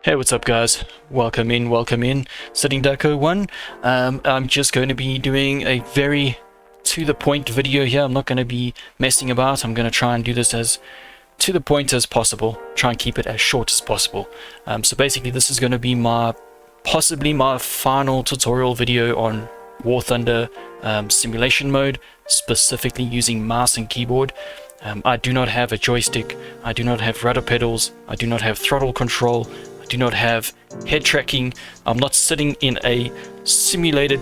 Hey, what's up guys? Welcome in, Sitting Duck 01. I'm just going to be doing a very to the point video here. I'm not going to be messing about. I'm going to try and do this as to the point as possible. Try and keep it as short as possible. So basically this is going to be possibly my final tutorial video on War Thunder simulation mode, specifically using mouse and keyboard. I do not have a joystick, I do not have rudder pedals, I do not have throttle control, I do not have head tracking. I'm not sitting in a simulated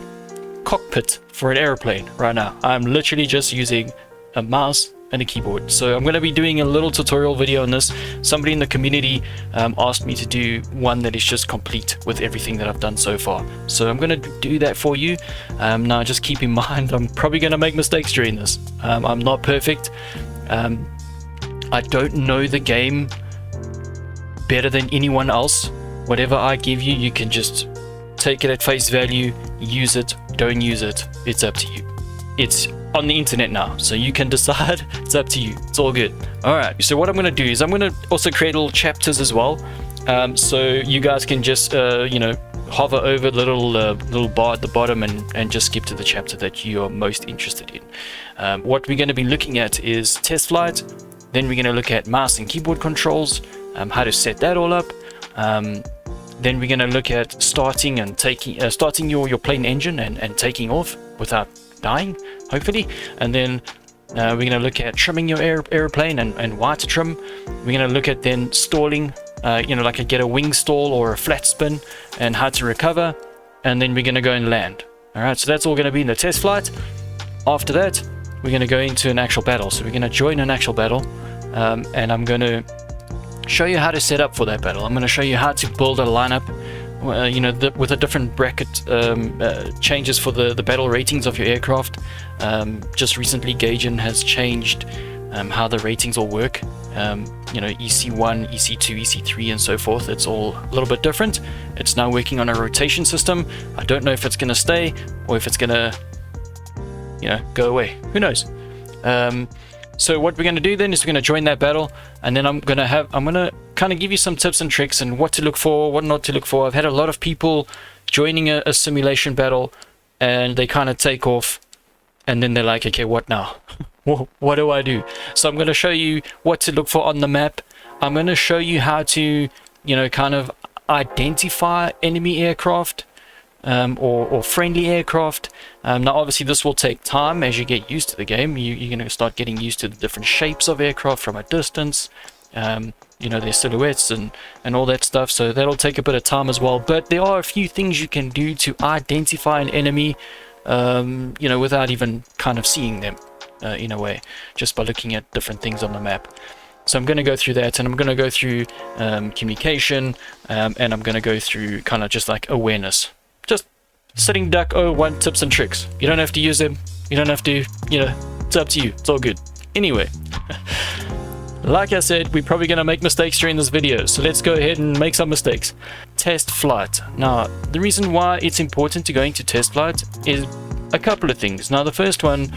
cockpit for an airplane right now. I'm literally just using a mouse and a keyboard. So I'm going to be doing a little tutorial video on this. Somebody in the community asked me to do one that is just complete with everything that I've done so far. So I'm going to do that for you. Now just keep in mind I'm probably going to make mistakes during this. I'm not perfect. I don't know the game better than anyone else. Whatever I give you, you can just take it at face value, use it, don't use it, it's up to you. It's on the internet now, so you can decide. It's up to you, it's all good. Alright, so what I'm going to do is I'm going to also create little chapters as well, so you guys can just hover over the little bar at the bottom and just skip to the chapter that you are most interested in. What we're going to be looking at is test flight, then we're going to look at mouse and keyboard controls, how to set that all up. Then we're going to look at starting and starting your plane engine and taking off without dying, hopefully. And then we're going to look at trimming your airplane and why to trim. We're going to look at then stalling, like get a wing stall or a flat spin and how to recover. And then we're going to go and land. All right, so that's all going to be in the test flight. After that, we're going to go into an actual battle. So we're going to join an actual battle, and I'm going to show you how to set up for that battle. I'm going to show you how to build a lineup, with a different bracket changes for the battle ratings of your aircraft. Just recently Gaijin has changed how the ratings will work. EC1, EC2, EC3 and so forth. It's all a little bit different. It's now working on a rotation system. I don't know if it's going to stay or if it's going to go away. Who knows? So what we're going to do then is we're going to join that battle, and then I'm going to kind of give you some tips and tricks and what to look for, what not to look for. I've had a lot of people joining a simulation battle and they kind of take off and then they're like, okay, what now? What do I do? So I'm going to show you what to look for on the map. I'm going to show you how to kind of identify enemy aircraft, or friendly aircraft. Now obviously this will take time as you get used to the game. You're going to start getting used to the different shapes of aircraft from a distance, their silhouettes and all that stuff, so that'll take a bit of time as well. But there are a few things you can do to identify an enemy, without even kind of seeing them, in a way, just by looking at different things on the map. So I'm going to go through that, and I'm going to go through communication, and I'm going to go through kind of just like awareness. Just Sitting Duck 01 tips and tricks. You don't have to use them. You don't have to, it's up to you. It's all good. Anyway, like I said, we're probably going to make mistakes during this video. So let's go ahead and make some mistakes. Test flight. Now, the reason why it's important to go into test flight is a couple of things. Now, the first one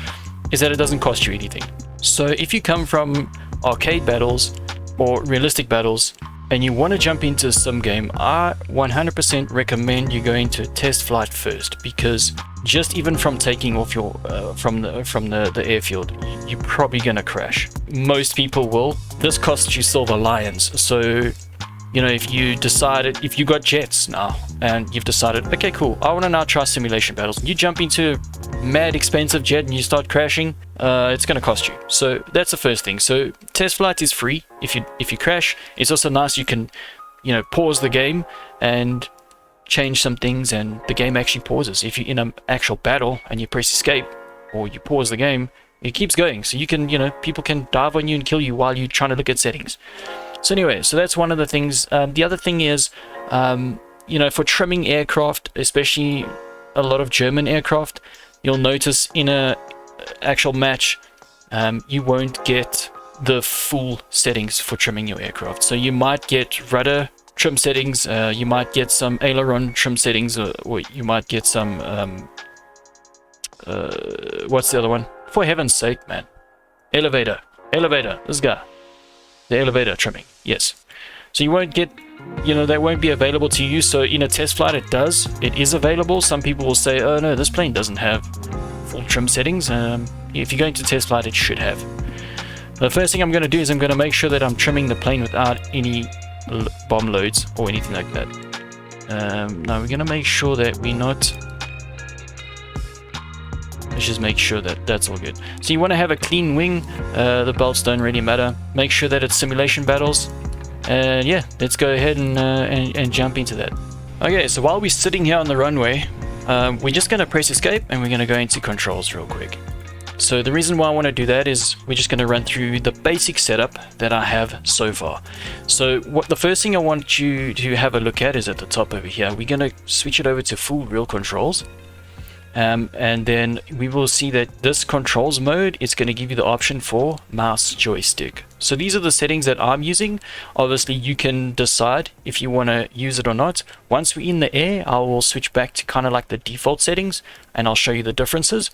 is that it doesn't cost you anything. So if you come from arcade battles or realistic battles, and you want to jump into a sim game, I 100% recommend you go into test flight first, because just even from taking off your from the airfield, you're probably gonna crash. Most people will. This costs you silver lions. So if you got jets now and you've decided, okay, cool, I want to now try simulation battles, you jump into a mad expensive jet and you start crashing, it's going to cost you. So that's the first thing. So test flight is free. If you crash, it's also nice. You can pause the game and change some things, and the game actually pauses. If you're in an actual battle and you press escape or you pause the game, it keeps going. So you can people can dive on you and kill you while you're trying to look at settings. So anyway, so that's one of the things. The other thing is, for trimming aircraft, especially a lot of German aircraft, you'll notice in a actual match, you won't get the full settings for trimming your aircraft. So you might get rudder trim settings, you might get some aileron trim settings, or you might get some, what's the other one? For heaven's sake, man. Elevator, this guy. The elevator trimming, yes. So you won't get that won't be available to you. So in a test flight, it is available. Some people will say, oh no, this plane doesn't have full trim settings. If you're going to test flight, it should have. The first thing I'm going to do is I'm going to make sure that I'm trimming the plane without any bomb loads or anything like that. Now we're going to make sure that we're not... Let's just make sure that that's all good. So you want to have a clean wing. The belts don't really matter. Make sure that it's simulation battles. And yeah, let's go ahead and jump into that. Okay, so while we're sitting here on the runway, we're just going to press escape and we're going to go into controls real quick. So the reason why I want to do that is we're just going to run through the basic setup that I have so far. So the first thing I want you to have a look at is at the top over here. We're going to switch it over to full real controls. And then we will see that this controls mode is going to give you the option for mouse joystick. So these are the settings that I'm using. Obviously you can decide if you want to use it or not. Once we're in the air, I will switch back to kind of like the default settings and I'll show you the differences.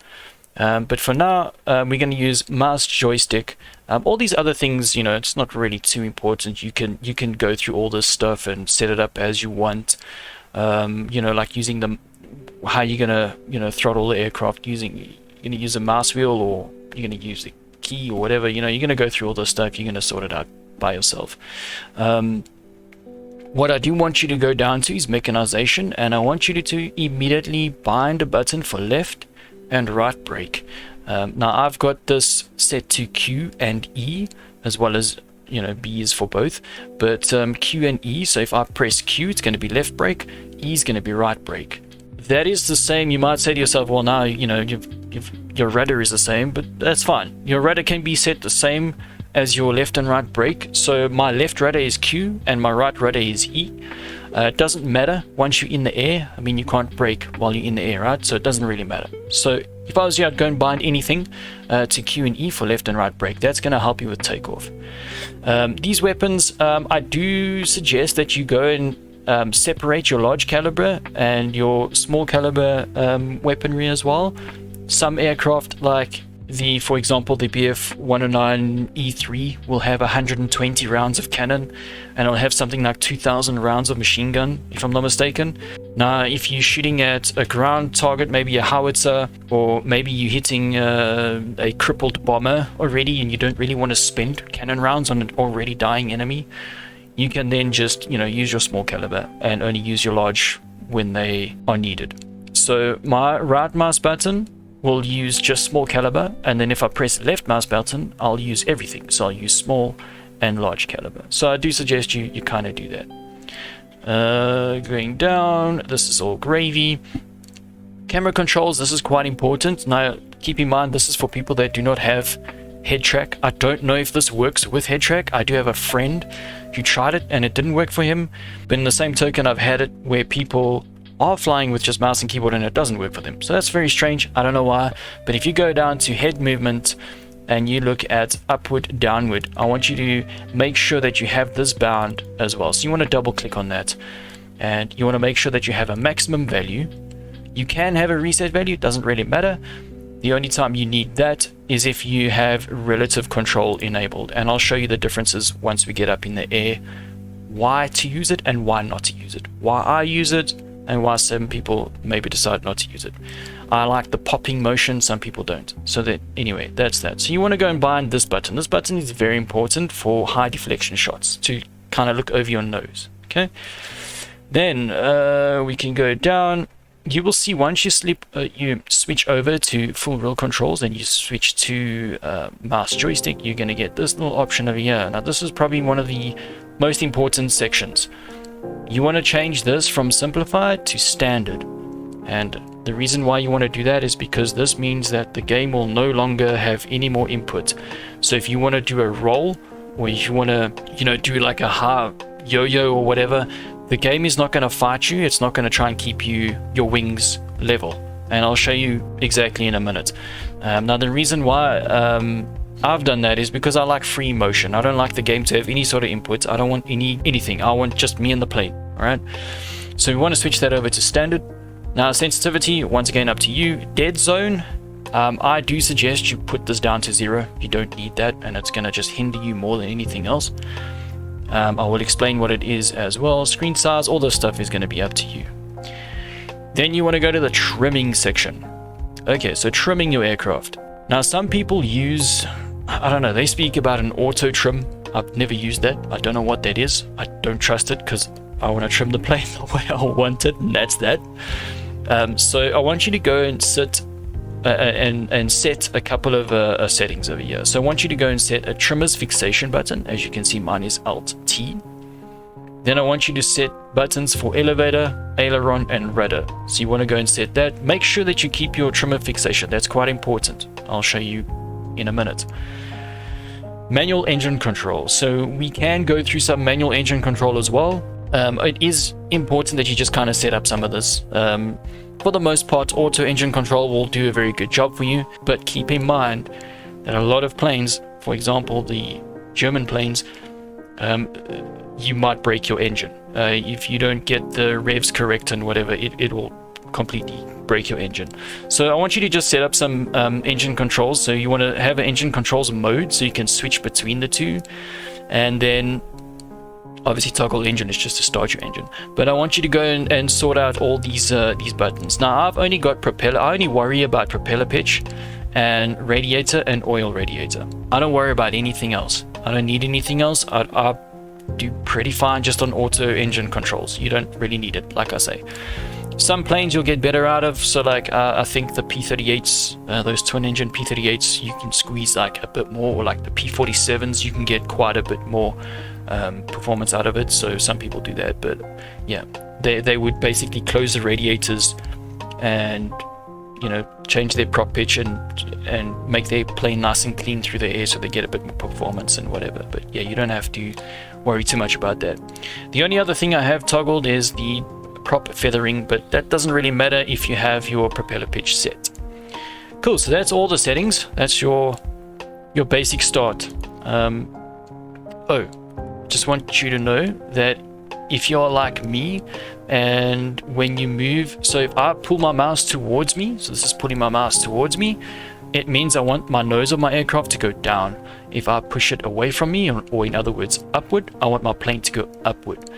But for now, we're going to use mouse joystick. All these other things, it's not really too important. You can go through all this stuff and set it up as you want. Like using the how you're gonna throttle the aircraft you're gonna use a mouse wheel, or you're gonna use the key or whatever. You're gonna go through all this stuff. You're gonna sort it out by yourself. What I do want you to go down to is mechanization, and I want you to immediately bind a button for left and right brake. Now I've got this set to Q and E, as well as B is for both, but Q and E. So if I press Q, it's going to be left brake, E is going to be right brake. That is the same. You might say to yourself, well, now your rudder is the same, but that's fine. Your rudder can be set the same as your left and right brake. So my left rudder is Q and my right rudder is E. It doesn't matter once you're in the air. I mean, you can't brake while you're in the air, right? So it doesn't really matter. So if I was you, I'd go and bind anything to Q and E for left and right brake. That's going to help you with takeoff. These weapons, I do suggest that you go and separate your large caliber and your small caliber weaponry as well. Some aircraft, like for example the Bf 109E3, will have 120 rounds of cannon, and it'll have something like 2,000 rounds of machine gun, if I'm not mistaken. Now if you're shooting at a ground target, maybe a howitzer, or maybe you're hitting a crippled bomber already and you don't really want to spend cannon rounds on an already dying enemy, you can then just use your small caliber and only use your large when they are needed. So my right mouse button will use just small caliber, and then if I press left mouse button, I'll use everything. So I'll use small and large caliber. So I do suggest you kind of do that. Going down, this is all gravy. Camera controls, this is quite important. Now keep in mind, this is for people that do not have head track. I don't know if this works with head track. I do have a friend who tried it and it didn't work for him, but in the same token, I've had it where people are flying with just mouse and keyboard and it doesn't work for them. So that's very strange. I don't know why, but if you go down to head movement and you look at upward, downward, I want you to make sure that you have this bound as well. So you want to double click on that, and you want to make sure that you have a maximum value. You can have a reset value, it doesn't really matter. The only time you need that is if you have relative control enabled, and I'll show you the differences once we get up in the air, why to use it and why not to use it, why I use it and why some people maybe decide not to use it. I like the popping motion, some people don't. So that, anyway, that's that. So you want to go and bind this button. This button is very important for high deflection shots, to kind of look over your nose. Okay, then we can go down. You will see once you switch over to full real controls and you switch to mouse joystick, you're going to get this little option over here. Now this is probably one of the most important sections. You want to change this from simplified to standard, and the reason why you want to do that is because this means that the game will no longer have any more input. So if you want to do a roll, or if you want to do like a high yo-yo or whatever, the game is not going to fight you. It's not going to try and keep your wings level, and I'll show you exactly in a minute. Now the reason why I've done that is because I like free motion. I don't like the game to have any sort of input. I don't want anything. I want just me and the plane. All right. So we want to switch that over to standard. Now sensitivity, once again, up to you. Dead zone, I do suggest you put this down to 0. You don't need that, and it's going to just hinder you more than anything else. I will explain what it is as well. Screen size, all this stuff is going to be up to you. Then you want to go to the trimming section. Okay, so trimming your aircraft. Now some people use, I don't know, they speak about an auto trim. I've never used that. I don't know what that is. I don't trust it because I want to trim the plane the way I want it, and that's that. So I want you to go and sit and set a couple of settings over here. So I want you to go and set a trimmer's fixation button. As you can see, mine is Alt-T. Then I want you to set buttons for elevator, aileron, and rudder. So you want to go and set that. Make sure that you keep your trimmer fixation. That's quite important. I'll show you in a minute. Manual engine control. So we can go through some manual engine control as well. It is important that you just kind of set up some of this. For the most part, auto engine control will do a very good job for you, but keep in mind that a lot of planes, for example the German planes, you might break your engine. If you don't get the revs correct and whatever, it will completely break your engine. So I want you to just set up some engine controls. So you want to have an engine controls mode so you can switch between the two, and then obviously toggle engine is just to start your engine. But I want you to go and sort out all these buttons. Now I've only got propeller. I only worry about propeller pitch and radiator and oil radiator. I don't worry about anything else. I don't need anything else. I do pretty fine just on auto engine controls. You don't really need it, like I say. Some planes you'll get better out of, so like I think the P-38s, those twin engine P-38s, you can squeeze like a bit more, or like the P-47s, you can get quite a bit more performance out of it. So some people do that, but yeah, they would basically close the radiators and, you know, change their prop pitch and make their plane nice and clean through the air so they get a bit more performance and whatever. But yeah, you don't have to worry too much about that. The only other thing I have toggled is the prop feathering, but that doesn't really matter if you have your propeller pitch set. Cool, so that's all the settings. That's your basic start. Just want you to know that if you're like me, and when you move, so if I pull my mouse towards me, so this is pulling my mouse towards me, it means I want my nose of my aircraft to go down. If I push it away from me, or in other words upward, I want my plane to go upward.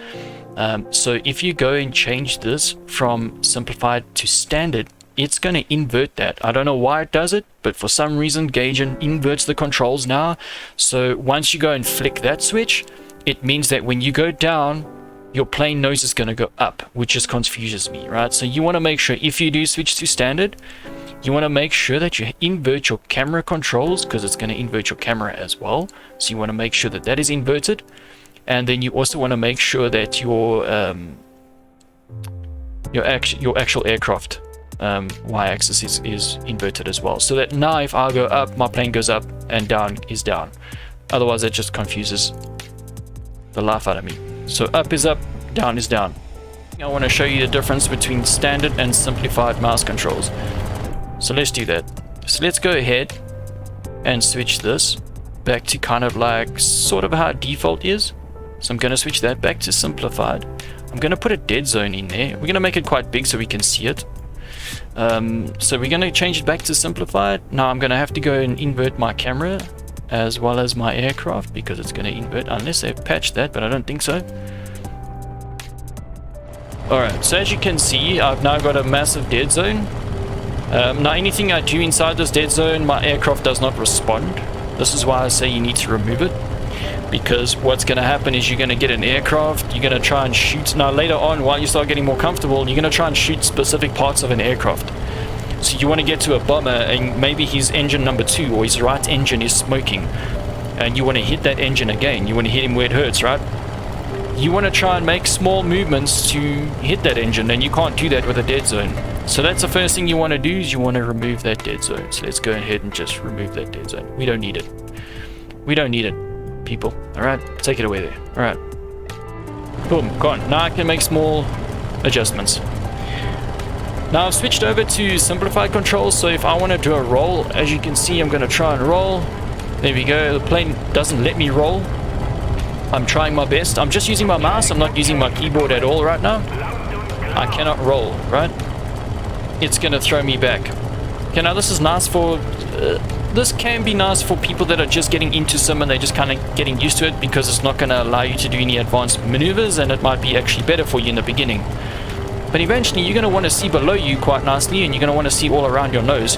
So if you go and change this from simplified to standard, it's going to invert that. I don't know why it does it, but for some reason Gaijin inverts the controls now. So once you go and flick that switch, it means that when you go down, your plane nose is going to go up, which just confuses me, right? So you want to make sure, if you do switch to standard, you want to make sure that you invert your camera controls, because it's going to invert your camera as well. So you want to make sure that that is inverted. And then you also want to make sure that your actual aircraft y-axis is inverted as well, so that now if I go up, my plane goes up, and down is down. Otherwise it just confuses the life out of me. So up is up, down is down. I want to show you the difference between standard and simplified mouse controls. So let's do that. So let's go ahead and switch this back to kind of like sort of how default is. So I'm going to switch that back to simplified. I'm going to put a dead zone in there. We're going to make it quite big so we can see it. So we're going to change it back to simplified. Now I'm going to have to go and invert my camera as well as my aircraft, because it's going to invert unless they've patched that, but I don't think so. Alright, so as you can see, I've now got a massive dead zone. Now anything I do inside this dead zone, my aircraft does not respond. This is why I say you need to remove it. Because what's going to happen is you're going to get an aircraft, you're going to try and shoot. Now later on, while you start getting more comfortable, you're going to try and shoot specific parts of an aircraft. So you want to get to a bomber and maybe his engine number 2 or his right engine is smoking. And you want to hit that engine again. You want to hit him where it hurts, right? You want to try and make small movements to hit that engine, and you can't do that with a dead zone. So that's the first thing you want to do, is you want to remove that dead zone. So let's go ahead and just remove that dead zone. We don't need it. We don't need it, people. Alright, take it away there. Alright. Boom, gone. Now I can make small adjustments. Now I've switched over to simplified controls, so if I want to do a roll, as you can see, I'm going to try and roll. There we go. The plane doesn't let me roll. I'm trying my best. I'm just using my mouse. I'm not using my keyboard at all right now. I cannot roll, right? It's going to throw me back. Okay, now this is nice for this can be nice for people that are just getting into sim and they're just kind of getting used to it, because it's not going to allow you to do any advanced maneuvers, and it might be actually better for you in the beginning. But eventually you're going to want to see below you quite nicely, and you're going to want to see all around your nose.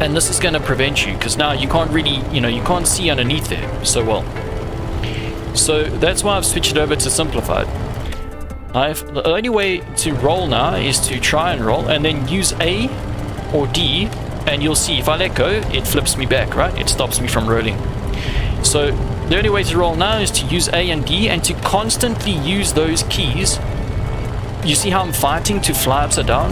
And this is going to prevent you, because now you can't really, you can't see underneath there so well. So that's why I've switched it over to simplified. The only way to roll now is to try and roll and then use A or D, and you'll see if I let go, it flips me back, right? It stops me from rolling. So the only way to roll now is to use A and D, and to constantly use those keys. You see how I'm fighting to fly upside down?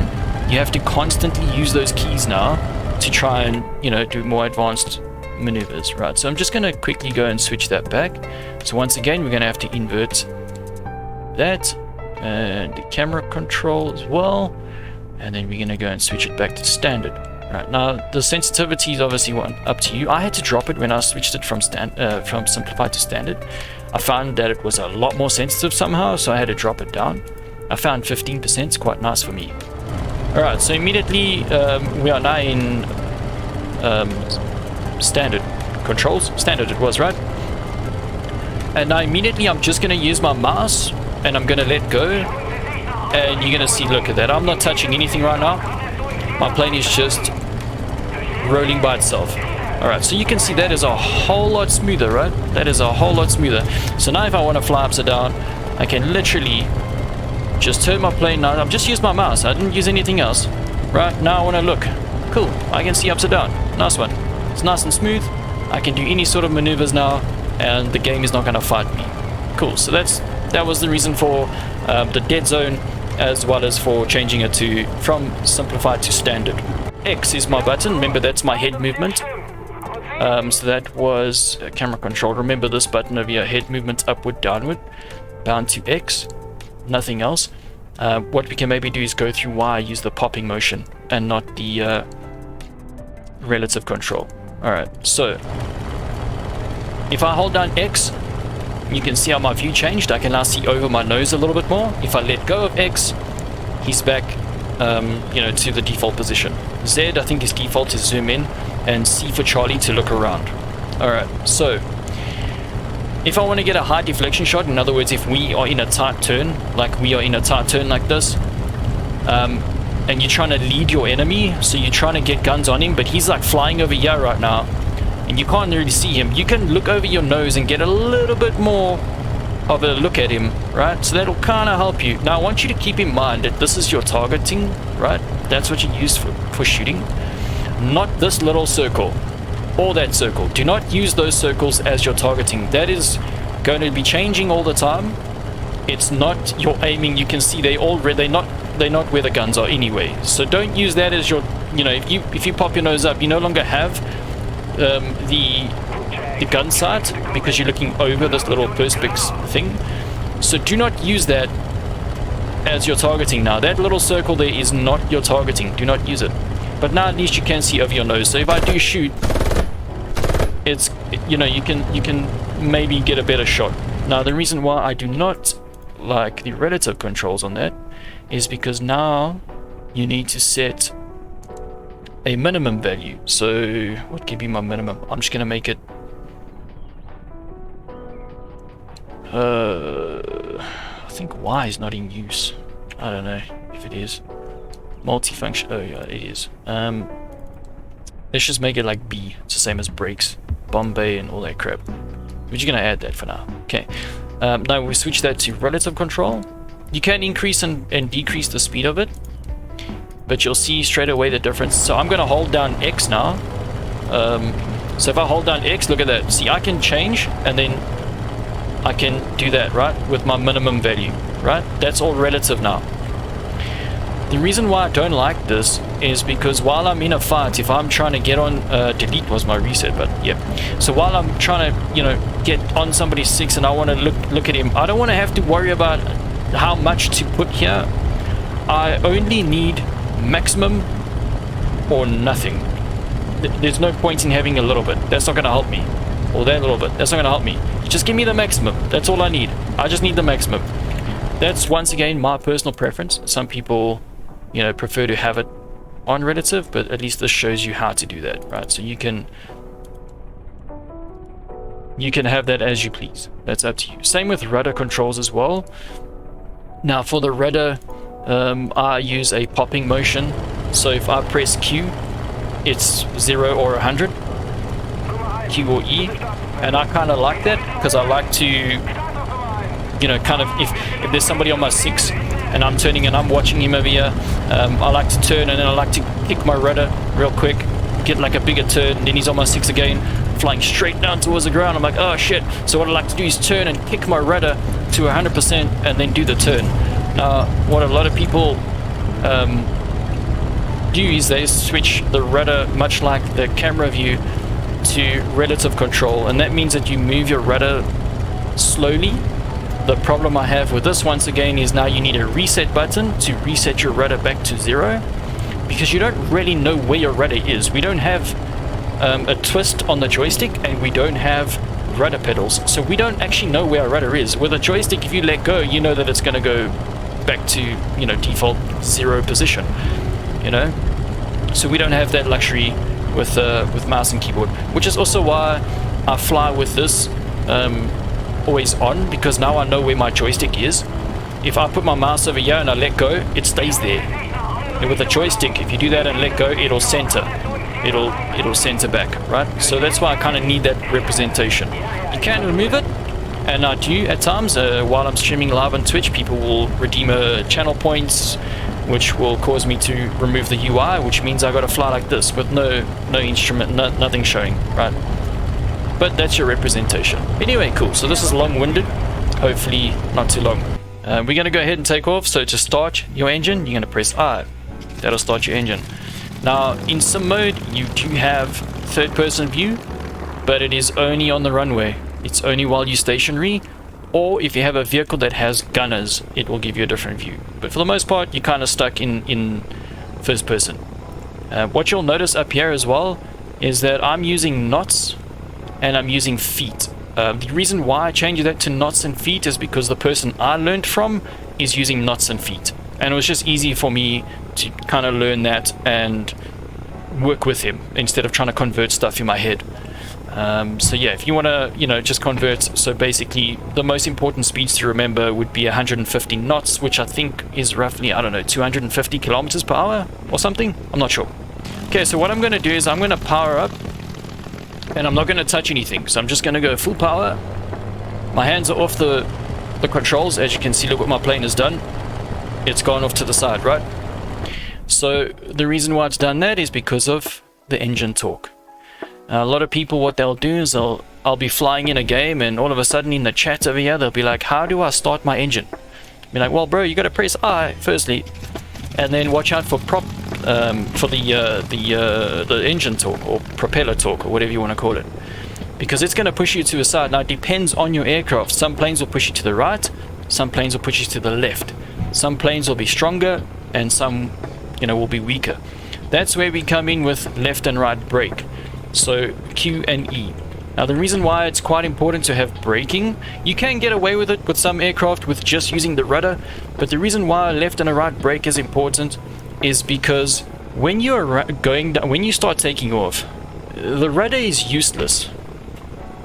You have to constantly use those keys now to try and, do more advanced maneuvers, right? So I'm just going to quickly go and switch that back. So once again, we're going to have to invert that and the camera control as well, and then we're going to go and switch it back to standard. Right, now the sensitivity is obviously up to you. I had to drop it when I switched it from simplified to standard. I found that it was a lot more sensitive somehow, so I had to drop it down. I found 15% is quite nice for me. Alright, so immediately we are now in standard controls. Standard it was, right? And now immediately I'm just going to use my mouse and I'm going to let go. And you're going to see, look at that. I'm not touching anything right now. My plane is just rolling by itself. Alright, so you can see that is a whole lot smoother, right? That is a whole lot smoother. So now if I want to fly upside down, I can literally just turn my plane. Now I've just used my mouse. I didn't use anything else. Right, now I want to look. Cool, I can see upside down. Nice one. It's nice and smooth. I can do any sort of maneuvers now, and the game is not going to fight me. Cool, so that was the reason for the dead zone, as well as for changing it from simplified to standard. X is my button. Remember, that's my head movement. So that was camera control. Remember this button over here, head movement upward, downward, bound to X, nothing else. What we can maybe do is go through Y, use the popping motion and not the relative control. Alright, so if I hold down X, you can see how my view changed. I can now see over my nose a little bit more. If I let go of X, he's back to the default position. Z, I think his default is zoom in, and C for Charlie to look around. Alright, so if I want to get a high deflection shot, in other words, if we are in a tight turn, like this, and you're trying to lead your enemy, so you're trying to get guns on him, but he's like flying over here right now, and you can't really see him, you can look over your nose and get a little bit more of a look at him, right? So that'll kind of help you. Now I want you to keep in mind that this is your targeting, right? That's what you use for shooting, not this little circle or that circle. Do not use those circles as your targeting. That is going to be changing all the time. It's not your aiming. You can see they're not where the guns are anyway. So don't use that as your, if you pop your nose up, you no longer have the gun sight, because you're looking over this little perspex thing. So do not use that as your targeting now. That little circle there is not your targeting. Do not use it. But now at least you can see over your nose. So if I do shoot, it's, you can maybe get a better shot. Now the reason why I do not like the relative controls on that is because now you need to set a minimum value. So what can be my minimum? I'm just gonna make it I think Y is not in use. I don't know if it is. Multifunction. Oh yeah, it is. Let's just make it like B. It's the same as brakes, Bombay, and all that crap. We're just gonna add that for now. Okay. Now we switch that to relative control. You can increase and decrease the speed of it, but you'll see straight away the difference. So I'm gonna hold down X now. So if I hold down X, look at that. See, I can change, and then I can do that, right, with my minimum value, right? That's all relative now. The reason why I don't like this is because while I'm in a fight, if I'm trying to get on, delete was my reset, but yeah. So while I'm trying to, get on somebody's 6 and I want to look at him, I don't want to have to worry about how much to put here. I only need maximum or nothing. There's no point in having a little bit. That's not going to help me. Or that little bit. That's not going to help me. Just give me the maximum. That's all I need. I just need the maximum. That's once again my personal preference. Some people, prefer to have it on relative, but at least this shows you how to do that, right? So you can have that as you please. That's up to you. Same with rudder controls as well. Now for the rudder, I use a popping motion. So if I press Q, it's 0 or 100, Q or E, and I kind of like that because I like to, you know, kind of, if there's somebody on my 6 and I'm turning and I'm watching him over here, I like to turn and then I like to kick my rudder real quick, get like a bigger turn, and then he's on my 6 again, flying straight down towards the ground. I'm like, oh shit. So what I like to do is turn and kick my rudder to 100% and then do the turn. Now what a lot of people do is they switch the rudder, much like the camera view, to relative control, and that means that you move your rudder slowly. The problem I have with this, once again, is now you need a reset button to reset your rudder back to 0, because you don't really know where your rudder is. We don't have a twist on the joystick, and we don't have rudder pedals, so we don't actually know where our rudder is. With a joystick, if you let go, you know that it's going to go back to, you know, default 0 position, you know. So we don't have that luxury with mouse and keyboard, which is also why I fly with this always on, because now I know where my joystick is. If I put my mouse over here and I let go, it stays there. And with a joystick, if you do that and let go, it'll center. It'll center back, right? So that's why I kind of need that representation. You can remove it, and I do at times. While I'm streaming live on Twitch, people will redeem channel points, which will cause me to remove the UI, which means I gotta fly like this with no instrument, nothing showing, right? But that's your representation. Anyway, cool. So this is long-winded, hopefully not too long. We're gonna go ahead and take off. So to start your engine, you're gonna press I. That'll start your engine. Now in sim mode, you do have third-person view, but it is only on the runway. It's only while you're stationary, or if you have a vehicle that has gunners, it will give you a different view. But for the most part, you're kind of stuck in first person. What you'll notice up here as well is that I'm using knots and I'm using feet. The reason why I changed that to knots and feet is because the person I learned from is using knots and feet. And it was just easy for me to kind of learn that and work with him instead of trying to convert stuff in my head. So yeah, if you want to, you know, just convert, so basically the most important speeds to remember would be 150 knots, which I think is roughly, I don't know, 250 kilometers per hour or something. I'm not sure. Okay, so what I'm going to do is I'm going to power up, and I'm not going to touch anything. So I'm just going to go full power. My hands are off the controls. As you can see, look what my plane has done. It's gone off to the side, right? So the reason why it's done that is because of the engine torque. A lot of people, what they'll do is I'll be flying in a game, and all of a sudden in the chat over here, they'll be like, how do I start my engine? Be like, well, bro, you got to press I firstly, and then watch out for the engine torque or propeller torque or whatever you want to call it, because it's going to push you to the side. Now it depends on your aircraft. Some planes will push you to the right, some planes will push you to the left. Some planes will be stronger and some, you know, will be weaker. That's where we come in with left and right brake. So Q and E. Now the reason why it's quite important to have braking, you can get away with it with some aircraft with just using the rudder, but the reason why left and a right brake is important is because when you're going down, when you start taking off, the rudder is useless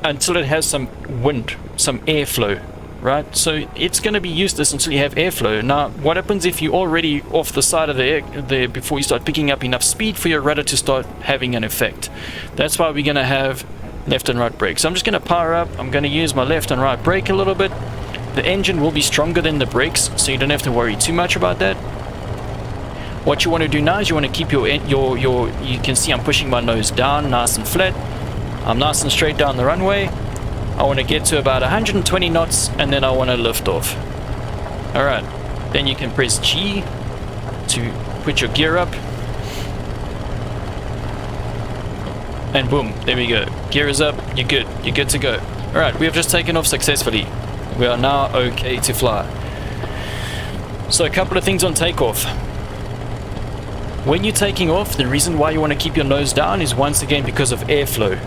until it has some wind, some airflow, right? So it's going to be useless until you have airflow. Now what happens if you're already off the side of the air there before you start picking up enough speed for your rudder to start having an effect? That's why we're going to have left and right brake. So I'm just going to power up. I'm going to use my left and right brake a little bit. The engine will be stronger than the brakes, so you don't have to worry too much about that. What you want to do now is you want to keep you can see I'm pushing my nose down nice and flat. I'm nice and straight down the runway. I want to get to about 120 knots, and then I want to lift off. Alright, then you can press G to put your gear up. And boom, there we go. Gear is up, you're good. You're good to go. Alright, we have just taken off successfully. We are now okay to fly. So a couple of things on takeoff. When you're taking off, the reason why you want to keep your nose down is once again because of airflow.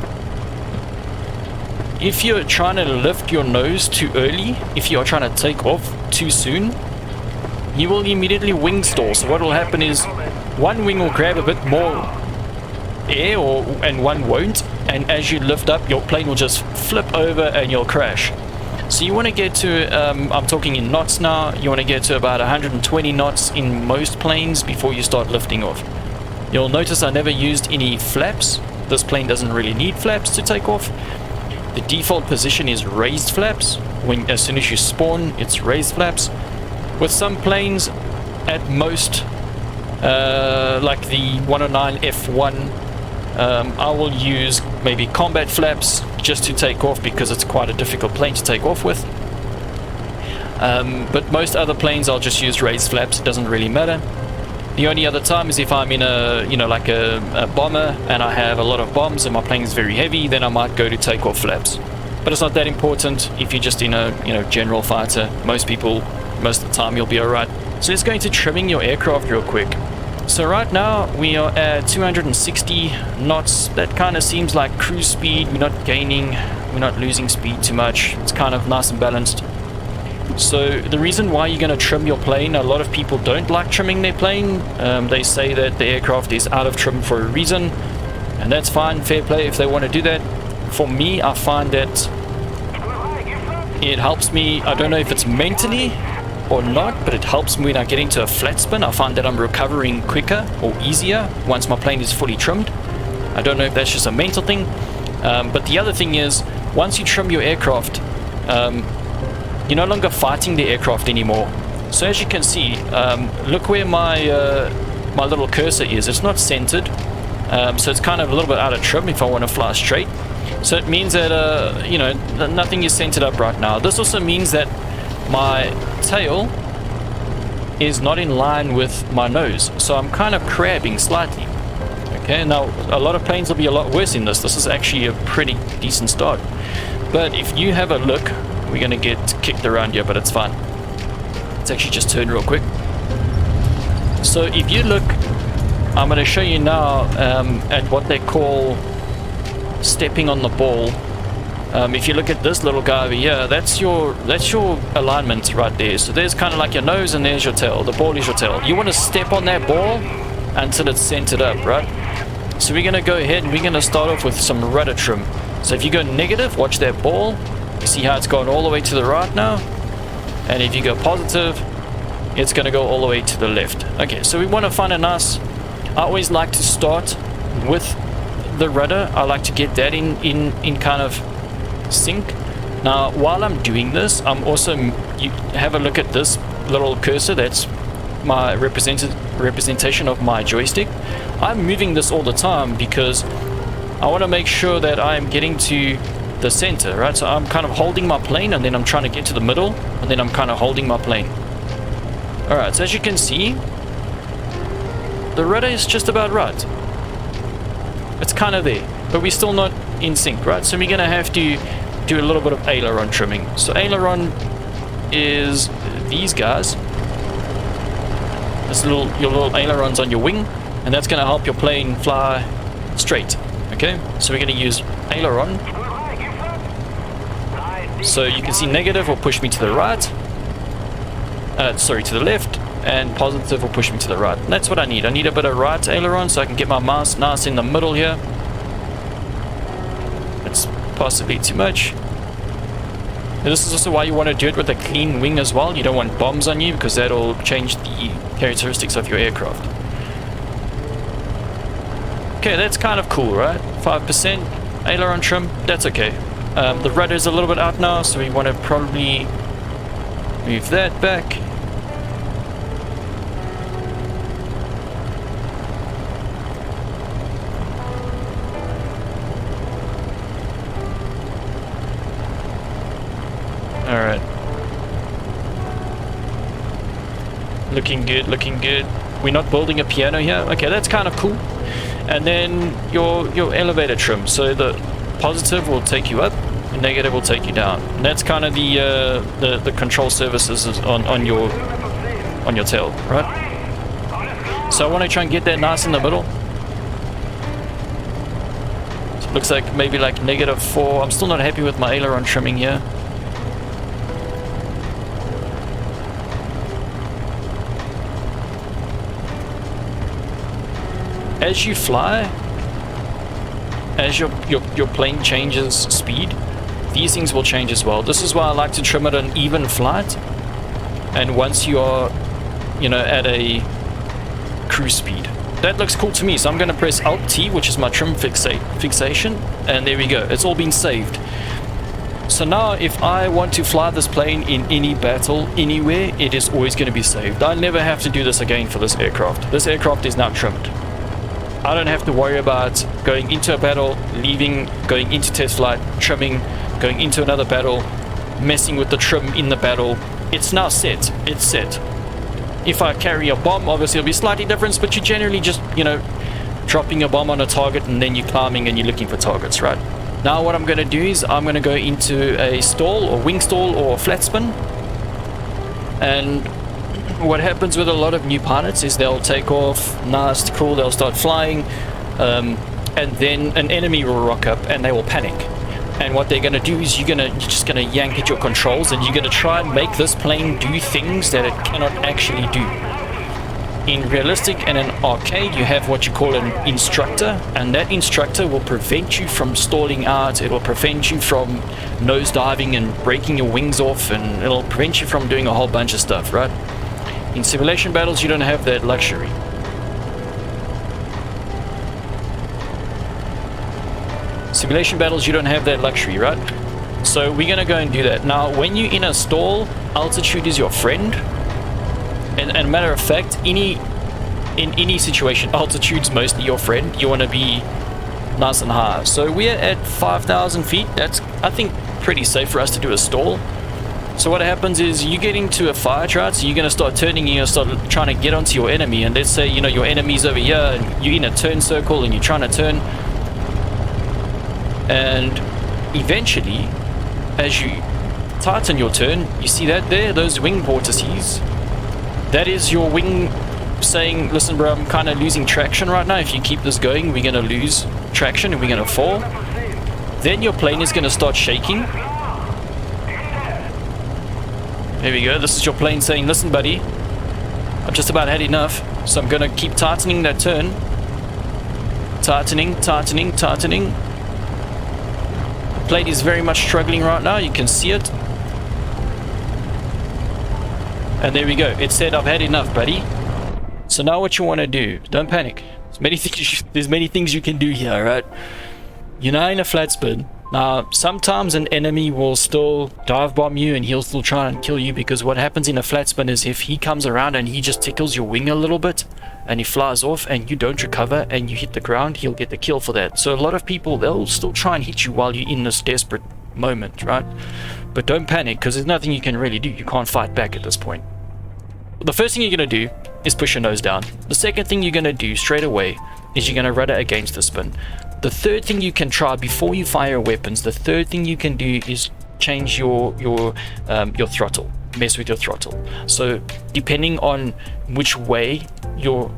If you're trying to lift your nose too early, if you're trying to take off too soon, you will immediately wing stall. So what will happen is one wing will grab a bit more air and one won't, and as you lift up, your plane will just flip over and you'll crash. So you want to get to, I'm talking in knots now, you want to get to about 120 knots in most planes before you start lifting off. You'll notice I never used any flaps. This plane doesn't really need flaps to take off. The default position is raised flaps. As soon as you spawn, it's raised flaps. With some planes, at most, like the 109 F1, I will use maybe combat flaps just to take off because it's quite a difficult plane to take off with. But most other planes I'll just use raised flaps. It doesn't really matter. The only other time is if I'm in a, like a bomber and I have a lot of bombs and my plane is very heavy, then I might go to takeoff flaps. But it's not that important if you're just in a general fighter. Most of the time you'll be alright. So let's go into trimming your aircraft real quick. So right now we are at 260 knots. That kind of seems like cruise speed. We're not gaining, we're not losing speed too much. It's kind of nice and balanced. So the reason why you're going to trim your plane, a lot of people don't like trimming their plane. They say that the aircraft is out of trim for a reason, and that's fine, fair play if they want to do that. For me, I find that it helps me. I don't know if it's mentally or not, but it helps me when I get into a flat spin. I find that I'm recovering quicker or easier once my plane is fully trimmed. I don't know if that's just a mental thing, but the other thing is, once you trim your aircraft, you're no longer fighting the aircraft anymore. So as you can see, look where my my little cursor is. It's not centered, so it's kind of a little bit out of trim if I want to fly straight. So it means that nothing is centered up right now. This also means that my tail is not in line with my nose, so I'm kind of crabbing slightly. Okay, now a lot of planes will be a lot worse in this. This is actually a pretty decent start. But if you have a look, we're gonna get kicked around here, but it's fine. Let's actually just turn real quick. So if you look, I'm gonna show you now at what they call stepping on the ball. If you look at this little guy over here, that's your alignment right there. So there's kind of like your nose and there's your tail. The ball is your tail. You want to step on that ball until it's centered up, right? So we're gonna go ahead and we're gonna start off with some rudder trim. So if you go negative, watch that ball. You see how it's gone all the way to the right now? And if you go positive, it's going to go all the way to the left. Okay, so we want to find a nice... I always like to start with the rudder. I like to get that in kind of sync. Now, while I'm doing this, I'm also... You have a look at this little cursor. That's my representation of my joystick. I'm moving this all the time because I want to make sure that I'm getting to the center, right? So I'm kind of holding my plane and then I'm trying to get to the middle and then I'm kind of holding my plane. Alright, so as you can see, the rudder is just about right. It's kind of there, but we're still not in sync, right? So we're going to have to do a little bit of aileron trimming. So aileron is these guys. This your little ailerons on your wing, and that's going to help your plane fly straight. Okay, so we're going to use aileron. So you can see negative will push me to the right, to the left, and positive will push me to the right. And that's what I need. I need a bit of right aileron so I can get my mouse nice in the middle here. It's possibly too much. And this is also why you want to do it with a clean wing as well. You don't want bombs on you because that'll change the characteristics of your aircraft. Okay, that's kind of cool, right? 5% aileron trim, that's okay. The rudder is a little bit out now, so we want to probably move that back. Alright. Looking good, looking good. We're not building a piano here. Okay, that's kind of cool. And then your elevator trim. So the positive will take you up, negative will take you down. And that's kind of the control services on your tail, right? So I want to try and get that nice in the middle. So it looks like maybe like -4. I'm still not happy with my aileron trimming here. as you fly, as your plane changes speed, these things will change as well. This is why I like to trim it an even flight. And once you are, you know, at a cruise speed. That looks cool to me, so I'm going to press Alt-T, which is my trim fixation, and there we go. It's all been saved. So now if I want to fly this plane in any battle, anywhere, it is always going to be saved. I never have to do this again for this aircraft. This aircraft is now trimmed. I don't have to worry about going into a battle, leaving, going into test flight, trimming, going into another battle, messing with the trim in the battle. It's now set. It's set. If I carry a bomb, obviously it'll be slightly different, but you're generally just, you know, dropping a bomb on a target and then you're climbing and you're looking for targets, right? Now what I'm going to do is I'm going to go into a stall or wing stall or flat spin. And what happens with a lot of new pilots is they'll take off, nice, cool, they'll start flying, and then an enemy will rock up and they will panic. And what they're going to do is you're just going to yank at your controls and you're going to try and make this plane do things that it cannot actually do. In realistic and in arcade, you have what you call an instructor, and that instructor will prevent you from stalling out. It will prevent you from nosediving and breaking your wings off, and it'll prevent you from doing a whole bunch of stuff, right? In simulation battles, you don't have that luxury. Simulation battles, you don't have that luxury, right? So we're gonna go and do that. Now, when you're in a stall, altitude is your friend. And matter of fact, in any situation, altitude's mostly your friend. You want to be nice and high. So we're at 5,000 feet. That's, I think, pretty safe for us to do a stall. So what happens is you get into a fight, right? So you're going to start turning, you're going to start trying to get onto your enemy. And let's say, you know, your enemy's over here and you're in a turn circle and you're trying to turn. And eventually, as you tighten your turn, you see that there, those wing vortices. That is your wing saying, listen bro, I'm kind of losing traction right now. If you keep this going, we're going to lose traction and we're going to fall. Then your plane is going to start shaking. There we go. This is your plane saying, listen buddy, I've just about had enough. So I'm going to keep tightening that turn. Tightening, tightening, tightening. The plane is very much struggling right now. You can see it. And there we go. It said, I've had enough, buddy. So now what you want to do, don't panic. There's many things you can do here, right? You're now in a flat spin. Now, sometimes an enemy will still dive bomb you and he'll still try and kill you, because what happens in a flat spin is if he comes around and he just tickles your wing a little bit and he flies off and you don't recover and you hit the ground, he'll get the kill for that. So a lot of people, they'll still try and hit you while you're in this desperate moment, right? But don't panic, because there's nothing you can really do. You can't fight back at this point. The first thing you're going to do is push your nose down. The second thing you're going to do straight away is you're going to rudder against the spin. The third thing you can try before you fire weapons, the third thing you can do is change your throttle, mess with your throttle. So depending on which way your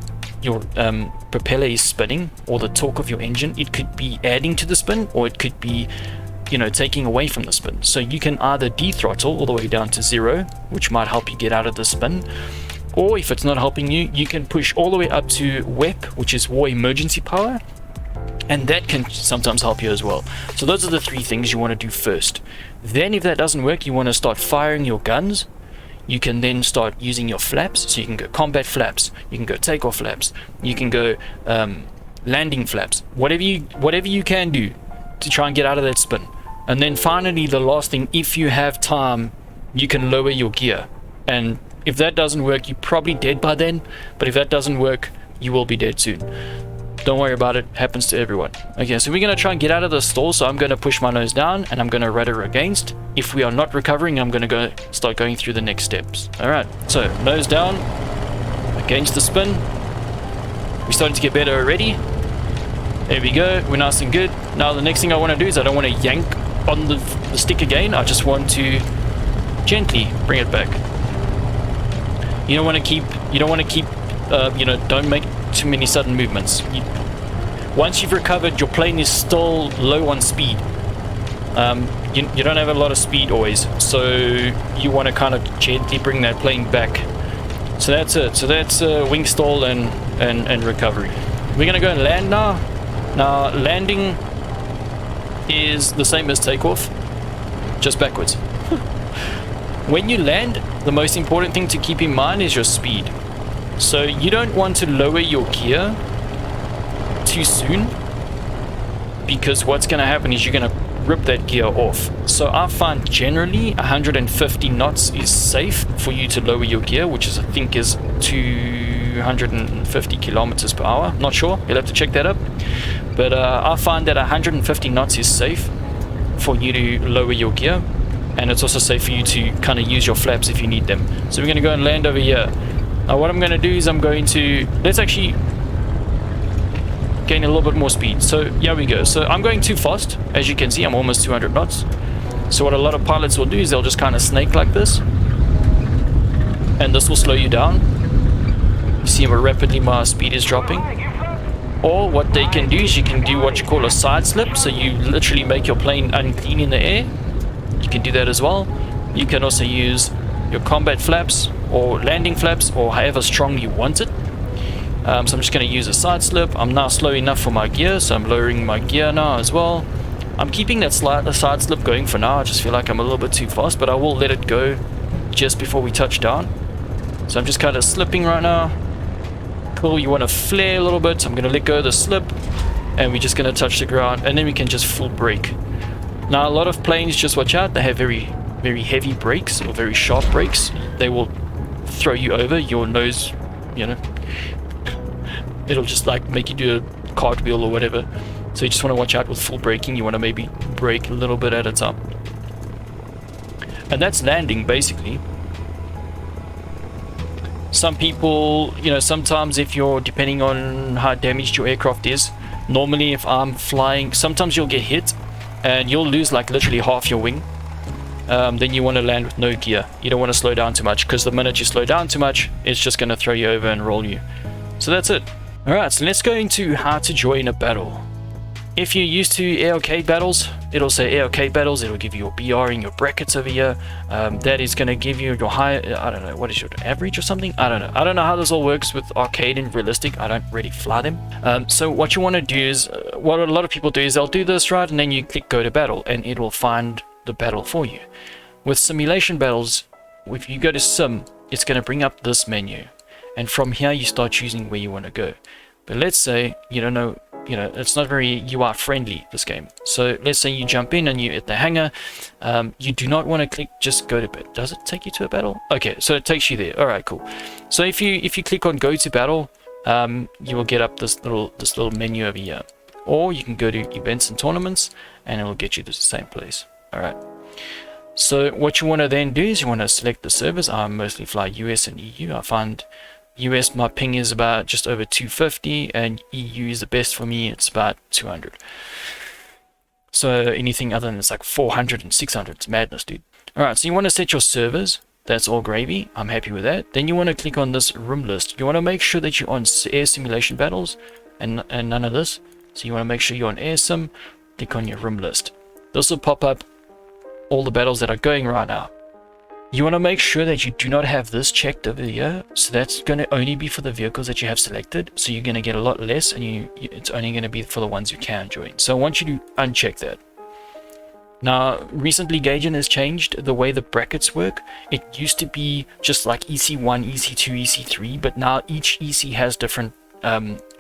propeller is spinning or the torque of your engine, it could be adding to the spin or it could be, you know, taking away from the spin. So you can either dethrottle all the way down to 0, which might help you get out of the spin, or if it's not helping you, you can push all the way up to WEP, which is War Emergency Power, and that can sometimes help you as well. So those are the three things you want to do first. Then if that doesn't work, you want to start firing your guns. You can then start using your flaps. So you can go combat flaps, you can go takeoff flaps, you can go landing flaps, whatever you can do to try and get out of that spin. And then finally, the last thing, if you have time, you can lower your gear. And if that doesn't work, you're probably dead by then. But if that doesn't work, you will be dead soon. Don't worry about it. Happens to everyone. Okay, so we're going to try and get out of the stall. So I'm going to push my nose down and I'm going to rudder against. If we are not recovering, I'm going to start going through the next steps. All right, so nose down, against the spin. We're starting to get better already. There we go. We're nice and good. Now the next thing I want to do is I don't want to yank on the stick again. I just want to gently bring it back. You don't want to keep, don't make too many sudden movements. Once you've recovered, your plane is still low on speed. You don't have a lot of speed always, so you want to kind of gently bring that plane back. So that's it. So that's wing stall and recovery. We're gonna go and land now. Now, landing is the same as takeoff, just backwards. When you land, the most important thing to keep in mind is your speed. So you don't want to lower your gear too soon, because what's going to happen is you're going to rip that gear off. So I find generally 150 knots is safe for you to lower your gear, which is I think is 250 kilometers per hour. Not sure, you'll have to check that up. But I find that 150 knots is safe for you to lower your gear, and it's also safe for you to kind of use your flaps if you need them. So we're going to go and land over here. Now what I'm going to do is I'm going to, let's actually gain a little bit more speed. So here we go. So I'm going too fast. As you can see, I'm almost 200 knots. So what a lot of pilots will do is they'll just kind of snake like this, and this will slow you down. You see how rapidly my speed is dropping. Or what they can do is you can do what you call a side slip. So you literally make your plane unclean in the air. You can do that as well. You can also use your combat flaps or landing flaps, or however strong you want it. So I'm just going to use a side slip. I'm now slow enough for my gear, so I'm lowering my gear now as well. I'm keeping that side slip going for now. I just feel like I'm a little bit too fast, but I will let it go just before we touch down. So I'm just kind of slipping right now. Cool, you want to flare a little bit. I'm going to let go of the slip, and we're just going to touch the ground, and then we can just full brake. Now a lot of planes, just watch out, they have very heavy brakes or very sharp brakes. They will throw you over, your nose, you know, it'll just like make you do a cartwheel or whatever. So you just want to watch out with full braking. You want to maybe brake a little bit at a time. And that's landing basically. Some people, you know, sometimes if you're, depending on how damaged your aircraft is, normally if I'm flying, sometimes you'll get hit and you'll lose like literally half your wing. Then you want to land with no gear. You don't want to slow down too much, because the minute you slow down too much, it's just going to throw you over and roll you. So that's it. Alright, so let's go into how to join a battle. If you're used to air arcade battles, it'll say air arcade battles. It'll give you your BR in your brackets over here. That is going to give you your high, I don't know, what is your average or something? I don't know. I don't know how this all works with arcade and realistic. I don't really fly them. So what you want to do is, what a lot of people do is they'll do this, right? And then you click go to battle, and it will find the battle for you. With simulation battles, if you go to sim, it's going to bring up this menu, and from here you start choosing where you want to go. But let's say you don't know, you know, it's not very UI friendly, this game. So let's say you jump in and you're at the hangar. You do not want to click just go to battle. Does it take you to a battle? Okay, so it takes you there. All right, cool. So if you click on go to battle, you will get up this little menu over here. Or you can go to events and tournaments, and it will get you to the same place. Alright, so what you want to then do is you want to select the servers. I mostly fly US and EU. I find US, my ping is about just over 250, and EU is the best for me. It's about 200. So anything other than it's like 400 and 600, it's madness, dude. Alright, so you want to set your servers. That's all gravy. I'm happy with that. Then you want to click on this room list. You want to make sure that you're on air simulation battles and none of this. So you want to make sure you're on air sim. Click on your room list. This will pop up all the battles that are going right now. You want to make sure that you do not have this checked over here. So that's going to only be for the vehicles that you have selected. So you're going to get a lot less, and it's only going to be for the ones you can join. So I want you to uncheck that. Now, recently Gaijin has changed the way the brackets work. It used to be just like EC1, EC2, EC3, but now each EC has different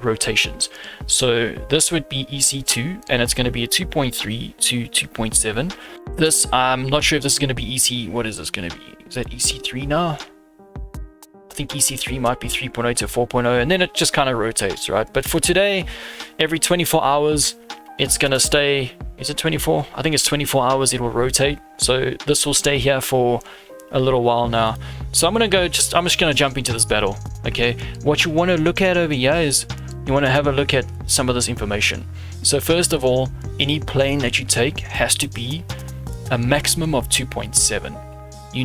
rotations. So this would be EC2, and it's going to be a 2.3 to 2.7. This, I'm not sure if this is going to be EC, what is this going to be? Is that EC3 now? I think EC3 might be 3.0 to 4.0, and then it just kind of rotates, right? But for today, every 24 hours, it's going to stay, is it 24? I think it's 24 hours it will rotate. So this will stay here for a little while now. So I'm just going to jump into this battle. Okay, what you want to look at over here is you want to have a look at some of this information. So first of all, any plane that you take has to be a maximum of 2.7. You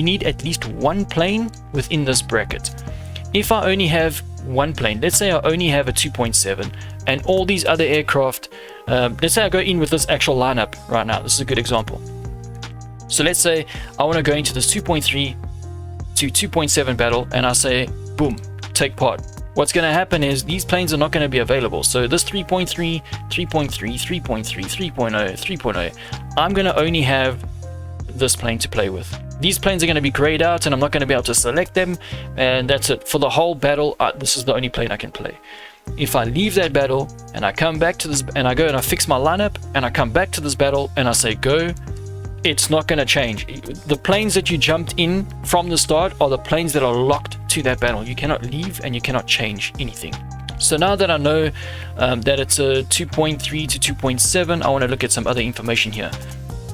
need at least one plane within this bracket. If I only have one plane, let's say I only have a 2.7, and all these other aircraft, let's say I go in with this actual lineup right now. This is a good example. So let's say I want to go into this 2.3 to 2.7 battle, and I say, boom, take part. what's going to happen is these planes are not going to be available. So this 3.3, 3.3, 3.3, 3.0, 3.0, I'm going to only have this plane to play with. These planes are going to be grayed out and I'm not going to be able to select them, and that's it. For the whole battle, this is the only plane I can play. If I leave that battle and I come back to this and I go and I fix my lineup and I come back to this battle and I say go, it's not going to change. The planes that you jumped in from the start are the planes that are locked to that battle. You cannot leave and you cannot change anything. So now that I know that it's a 2.3 to 2.7, I want to look at some other information here.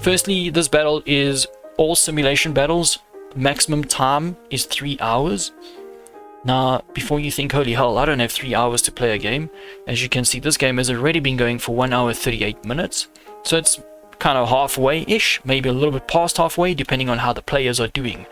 Firstly, this battle is all simulation battles. Maximum time is 3 hours. Now, before you think, holy hell, I don't have 3 hours to play a game. As you can see, this game has already been going for 1 hour 38 minutes. So it's kind of halfway-ish, maybe a little bit past halfway, depending on how the players are doing.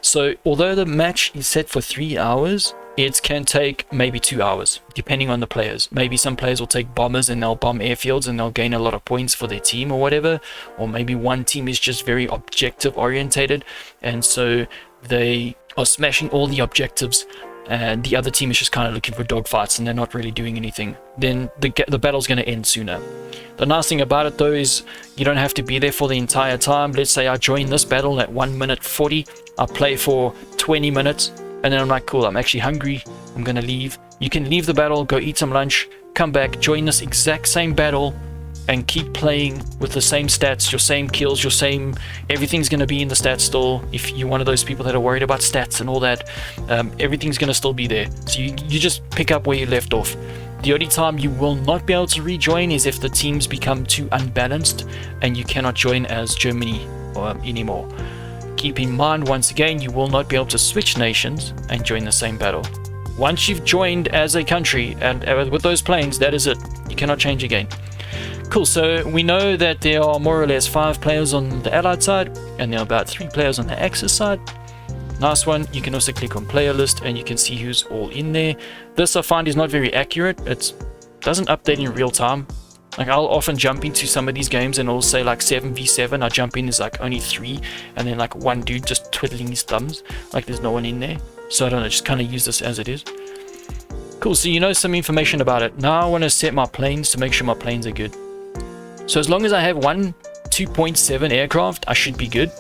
So although the match is set for 3 hours, it can take maybe 2 hours, depending on the players. Maybe some players will take bombers and they'll bomb airfields and they'll gain a lot of points for their team or whatever. Or maybe one team is just very objective orientated, and so they are smashing all the objectives, and the other team is just kind of looking for dogfights and they're not really doing anything. Then the battle's going to end sooner. The nice thing about it though is you don't have to be there for the entire time. Let's say I join this battle at 1 minute 40, I play for 20 minutes, and then I'm like, cool, I'm actually hungry, I'm gonna leave. You can leave the battle, go eat some lunch, come back, join this exact same battle, and keep playing with the same stats, your same kills, your same, everything's gonna be in the stats still. If you're one of those people that are worried about stats and all that, everything's gonna still be there. So you just pick up where you left off. The only time you will not be able to rejoin is if the teams become too unbalanced and you cannot join as Germany anymore. Keep in mind, once again, you will not be able to switch nations and join the same battle. Once you've joined as a country and with those planes, that is it. You cannot change again. Cool, so we know that there are more or less 5 players on the Allied side and there are about 3 players on the Axis side. Nice one. You can also click on player list and you can see who's all in there. This I find is not very accurate. It doesn't update in real time. Like, I'll often jump into some of these games and it'll say like 7v7. I jump in, there's like only 3, and then like one dude just twiddling his thumbs, like there's no one in there. So I don't know, just kind of use this as it is. Cool, so you know some information about it. Now I want to set my planes to make sure my planes are good. So as long as I have one 2.7 aircraft, I should be good.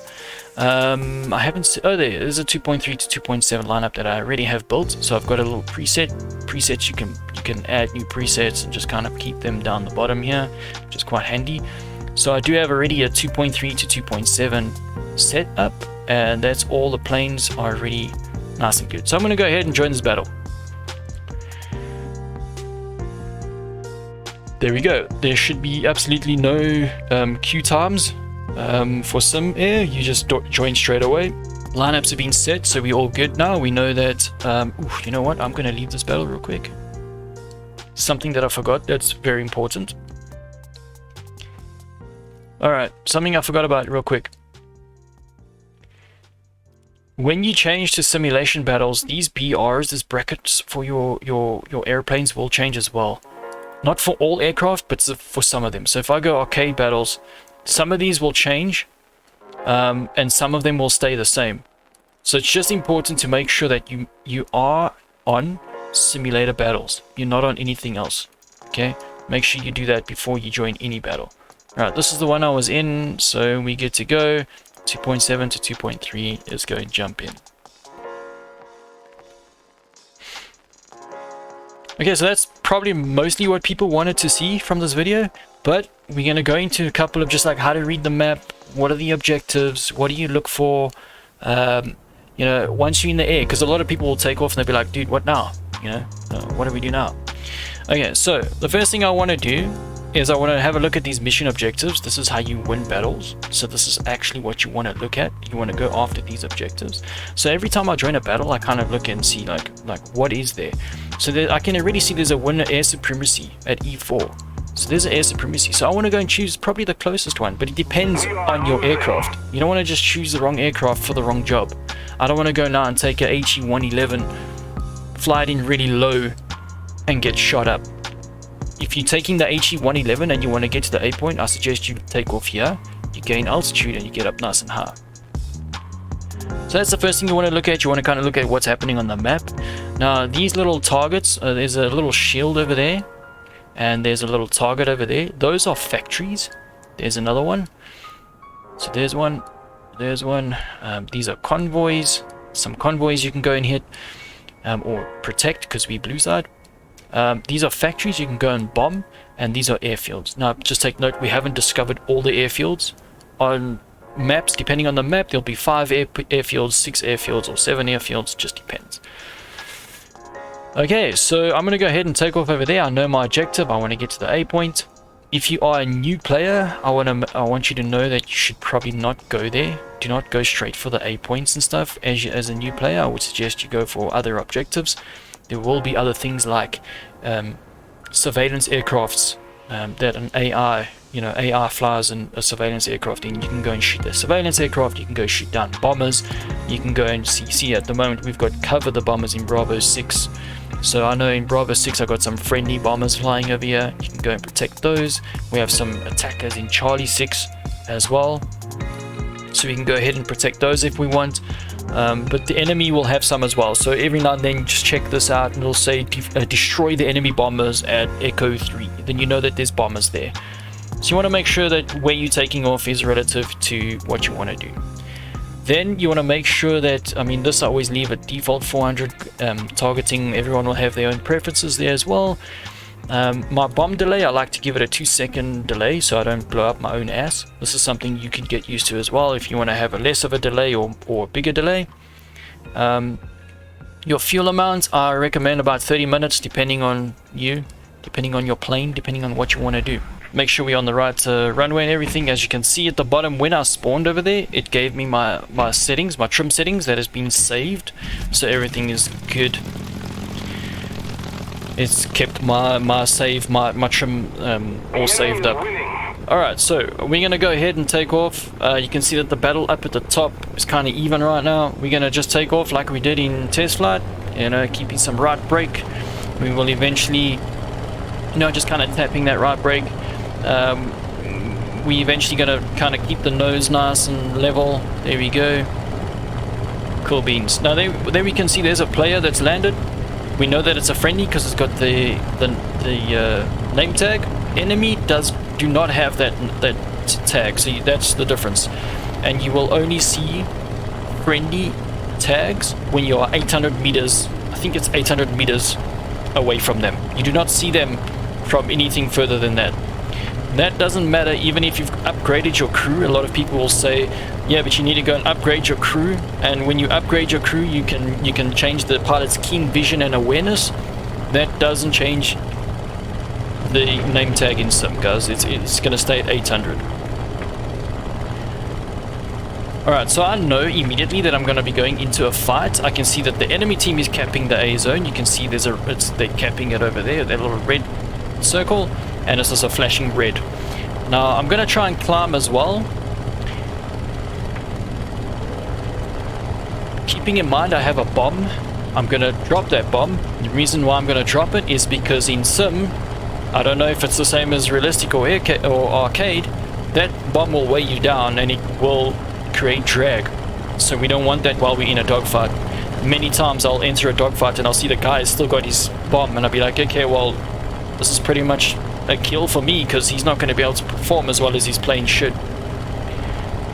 I haven't, there's a 2.3 to 2.7 lineup that I already have built. So I've got a little presets. You can add new presets and just kind of keep them down the bottom here, which is quite handy. So I do have already a 2.3 to 2.7 set up, and that's all the planes are already nice and good. So I'm going to go ahead and join this battle. There we go. There should be absolutely no queue times. For sim air, you just join straight away. Lineups have been set, so we're all good now. We know that you know what, I'm gonna leave this battle real quick. Something that I forgot that's very important. Alright, something I forgot about real quick. When you change to simulation battles, these BRs, these brackets for your airplanes will change as well. Not for all aircraft, but for some of them. So if I go arcade battles, some of these will change, and some of them will stay the same. So it's just important to make sure that you are on simulator battles. You're not on anything else. Okay? Make sure you do that before you join any battle. Alright, this is the one I was in, so we get to go. 2.7 to 2.3. Let's go and jump in. Okay, so that's probably mostly what people wanted to see from this video, but we're going to go into a couple of just like how to read the map, what are the objectives, what do you look for, you know, once you're in the air, because a lot of people will take off and they'll be like, dude, what now? You know, what do we do now? Okay, so the first thing I want to do is I want to have a look at these mission objectives. This is how you win battles. So this is actually what you want to look at. You want to go after these objectives. So every time I join a battle, I kind of look and see like what is there. So there, I can already see there's a win air supremacy at E4. So there's an air supremacy. So I want to go and choose probably the closest one, but it depends on your aircraft. You don't want to just choose the wrong aircraft for the wrong job. I don't want to go now and take a HE-111, fly it in really low and get shot up. If you're taking the HE-111 and you want to get to the A point, I suggest you take off here, you gain altitude and you get up nice and high. So So that's the first thing you want to look at. You want to kind of look at what's happening on the map. Now these little targets, there's a little shield over there, and there's a little target over there. Those are factories. There's another one. So there's one. There's one. These are convoys. Some convoys you can go and hit, or protect, because we blue side. These are factories you can go and bomb, and these are airfields. Now just take note, we haven't discovered all the airfields. On maps, depending on the map, there'll be 5 airfields, 6 airfields, or 7 airfields, just depends. Okay, so I'm gonna go ahead and take off over there. I know my objective. I want to get to the A point. If you are a new player, I want you to know that you should probably not go there. Do not go straight for the A points and stuff. As a new player, I would suggest you go for other objectives. There will be other things like surveillance aircrafts that an AI, AI flies in a surveillance aircraft, and you can go and shoot the surveillance aircraft. You can go shoot down bombers. You can go and see at the moment we've got cover the bombers in Bravo 6. So I know in Bravo 6 I got some friendly bombers flying over here. You can go and protect those. We have some attackers in Charlie 6 as well, so we can go ahead and protect those if we want. But the enemy will have some as well, so every now and then just check this out, and it'll say destroy the enemy bombers at Echo 3. Then you know that there's bombers there. So you want to make sure that where you're taking off is relative to what you want to do. Then you want to make sure that, this I always leave at default 400 targeting. Everyone will have their own preferences there as well. My bomb delay, I like to give it a 2-second delay so I don't blow up my own ass. This is something you can get used to as well if you want to have a less of a delay or a bigger delay. Your fuel amount, I recommend about 30 minutes depending on you, depending on your plane, depending on what you want to do. Make sure we're on the right runway and everything. As you can see at the bottom, when I spawned over there, it gave me my settings, my trim settings that has been saved, so everything is good. It's kept my trim all saved up. Alright, so we're gonna go ahead and take off. You can see that the battle up at the top is kind of even right now. We're gonna just take off like we did in test flight, keeping some right brake. We will eventually, just kind of tapping that right brake. We eventually gonna kind of keep the nose nice and level. There we go. Cool beans. Now there we can see there's a player that's landed. We know that it's a friendly because it's got the name tag. Enemy do not have that tag, so that's the difference. And you will only see friendly tags when you are 800 meters. I think it's 800 meters away from them. You do not see them from anything further than that. That doesn't matter even if you've upgraded your crew. A lot of people will say, yeah, but you need to go and upgrade your crew. And when you upgrade your crew, you can change the pilot's keen vision and awareness. That doesn't change the name tag in sim, guys. It's going to stay at 800. Alright, so I know immediately that I'm going to be going into a fight. I can see that the enemy team is capping the A zone. You can see they're capping it over there, that little red circle. And it's also flashing red. Now I'm gonna try and climb as well. Keeping in mind I have a bomb, I'm gonna drop that bomb. The reason why I'm gonna drop it is because in sim, I don't know if it's the same as realistic or arcade, that bomb will weigh you down and it will create drag. So we don't want that while we're in a dogfight. Many times I'll enter a dogfight and I'll see the guy has still got his bomb, and I'll be like, okay, well, this is pretty much a kill for me because he's not going to be able to perform as well as his plane should.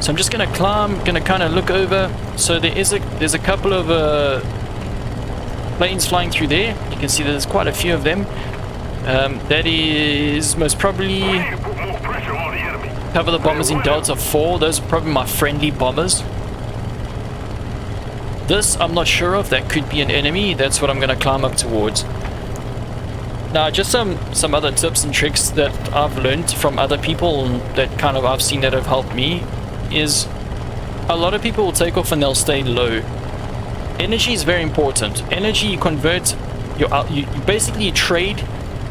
So I'm just going to climb, going to kind of look over. So there's a couple of planes flying through there. You can see there's quite a few of them. That is most probably cover the bombers in Delta 4. Those are probably my friendly bombers. This I'm not sure of. That could be an enemy. That's what I'm going to climb up towards. Now, just some other tips and tricks that I've learned from other people that kind of I've seen that have helped me is a lot of people will take off and they'll stay low. Energy is very important. Energy, you convert you basically trade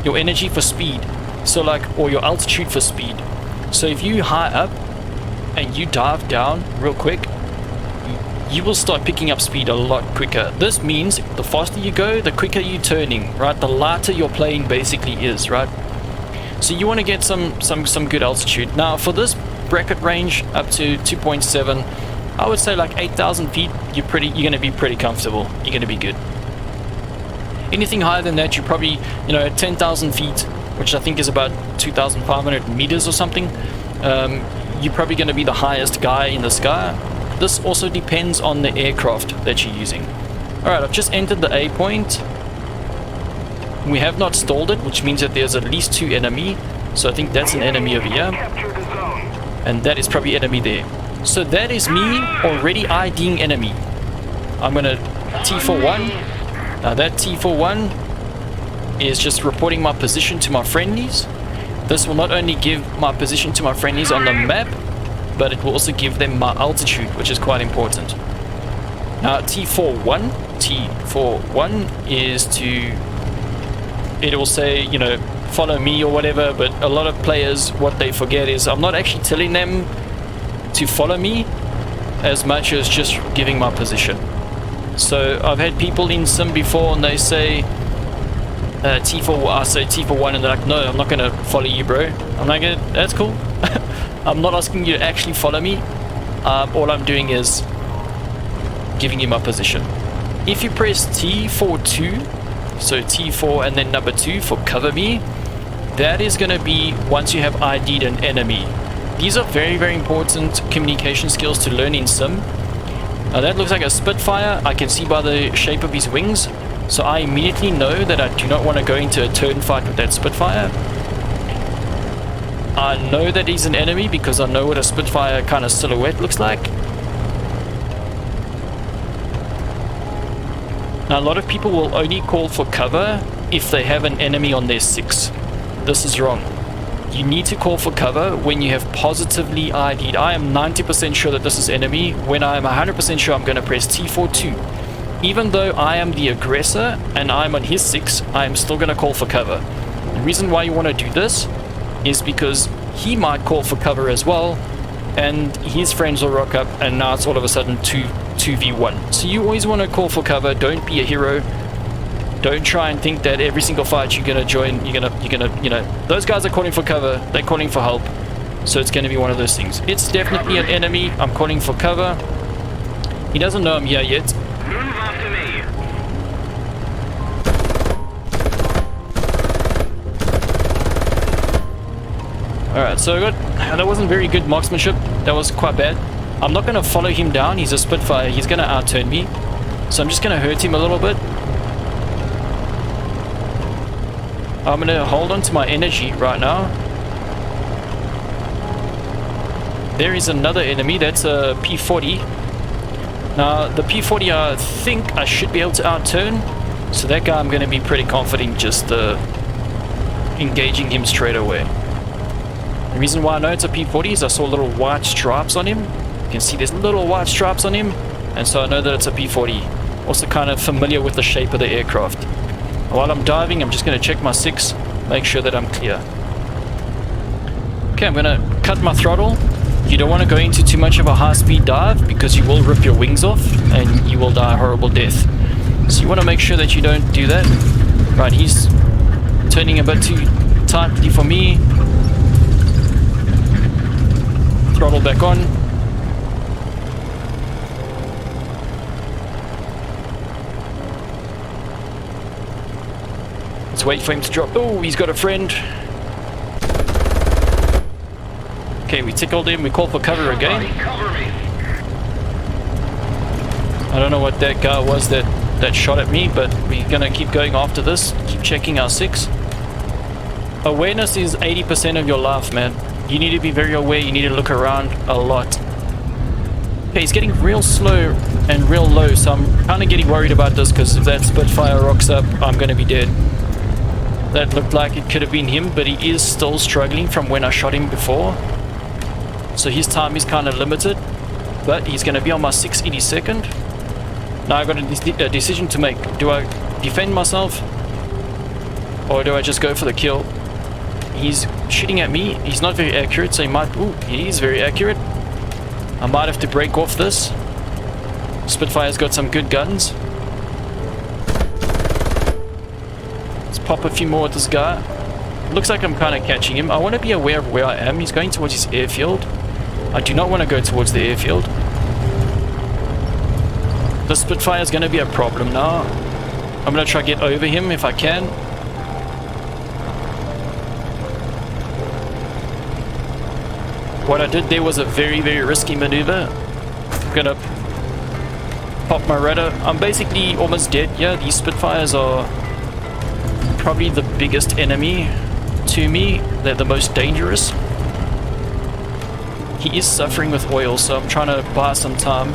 your energy for speed, so or your altitude for speed. So if you high up and you dive down real quick, you will start picking up speed a lot quicker. This means the faster you go, the quicker you're turning, right? The lighter your plane basically is, right? So you want to get some good altitude. Now for this bracket range up to 2.7, I would say like 8,000 feet, you're going to be pretty comfortable. You're going to be good. Anything higher than that, you're probably, you know, at 10,000 feet, which I think is about 2,500 meters or something, you're probably going to be the highest guy in the sky. This also depends on the aircraft that you're using. Alright, I've just entered the A point. We have not stalled it, which means that there's at least 2 enemy. So I think that's an enemy over here. And that is probably enemy there. So that is me already IDing enemy. I'm going to T41. Now that T41 is just reporting my position to my friendlies. This will not only give my position to my friendlies on the map, but it will also give them my altitude, which is quite important. Now T41 is to, it will say, you know, follow me or whatever, but a lot of players, what they forget is I'm not actually telling them to follow me as much as just giving my position. So I've had people in sim before and they say T4, I say T41 and they're like, no, I'm not going to follow you, bro. I'm like, that's cool. I'm not asking you to actually follow me. All I'm doing is giving you my position. If you press T42, so T4 and then number 2 for cover me, that is going to be once you have ID'd an enemy. These are very, very important communication skills to learn in sim. Now that looks like a Spitfire. I can see by the shape of his wings. So I immediately know that I do not want to go into a turn fight with that Spitfire. I know that he's an enemy because I know what a Spitfire kind of silhouette looks like. Now a lot of people will only call for cover if they have an enemy on their 6. This is wrong. You need to call for cover when you have positively ID'd. I am 90% sure that this is enemy. When I am 100% sure, I'm going to press T42. Even though I am the aggressor and I'm on his 6, I am still going to call for cover. The reason why you want to do this is because he might call for cover as well, and his friends will rock up, and now it's all of a sudden 2v1. So you always want to call for cover. Don't be a hero. Don't try and think that every single fight you're gonna join, you're gonna, you know, those guys are calling for cover. They're calling for help. So it's gonna be one of those things. It's definitely an enemy. I'm calling for cover. He doesn't know I'm here yet. Move after me. Alright, so I got, that wasn't very good marksmanship. That was quite bad. I'm not gonna follow him down. He's a Spitfire. He's gonna outturn me. So I'm just gonna hurt him a little bit. I'm going to hold on to my energy right now. There is another enemy. That's a P40. Now, the P40 I think I should be able to outturn. So that guy I'm going to be pretty confident just engaging him straight away. The reason why I know it's a P40 is I saw little white stripes on him. You can see there's little white stripes on him. And so I know that it's a P40. Also kind of familiar with the shape of the aircraft. While I'm diving, I'm just going to check my 6, make sure that I'm clear. Okay, I'm going to cut my throttle. You don't want to go into too much of a high-speed dive because you will rip your wings off and you will die a horrible death. So you want to make sure that you don't do that. Right, he's turning a bit too tightly for me. Throttle back on. Let's wait for him to drop. Oh, he's got a friend. Okay, we tickled him. We call for cover again. I don't know what that guy was that shot at me, but we're going to keep going after this. Keep checking our 6. Awareness is 80% of your life, man. You need to be very aware. You need to look around a lot. Okay, he's getting real slow and real low, so I'm kind of getting worried about this because if that Spitfire rocks up, I'm going to be dead. That looked like it could have been him, but he is still struggling from when I shot him before. So his time is kind of limited, but he's going to be on my 682nd. Now I've got a decision to make. Do I defend myself or do I just go for the kill? He's shooting at me. He's not very accurate, so he might... Ooh, he is very accurate. I might have to break off this. Spitfire's got some good guns. Pop a few more with this guy. Looks like I'm kind of catching him. I want to be aware of where I am. He's going towards his airfield. I do not want to go towards the airfield. The Spitfire is going to be a problem now. I'm going to try to get over him if I can. What I did there was a very, very risky maneuver. I'm going to pop my radar. I'm basically almost dead. Yeah, these Spitfires are probably the biggest enemy to me. They're the most dangerous. He is suffering with oil, so I'm trying to buy some time.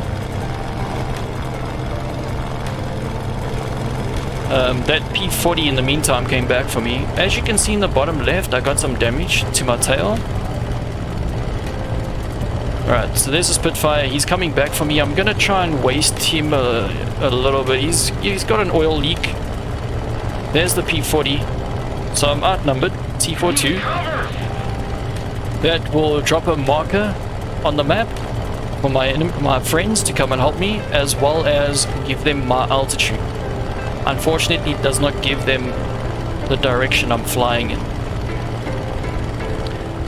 That P40 in the meantime came back for me. As you can see in the bottom left, I got some damage to my tail. Alright, so there's a Spitfire. He's coming back for me. I'm gonna try and waste him a little bit. He's got an oil leak. There's the P40. So I'm outnumbered. T42. That will drop a marker on the map for my friends to come and help me, as well as give them my altitude. Unfortunately, it does not give them the direction I'm flying in.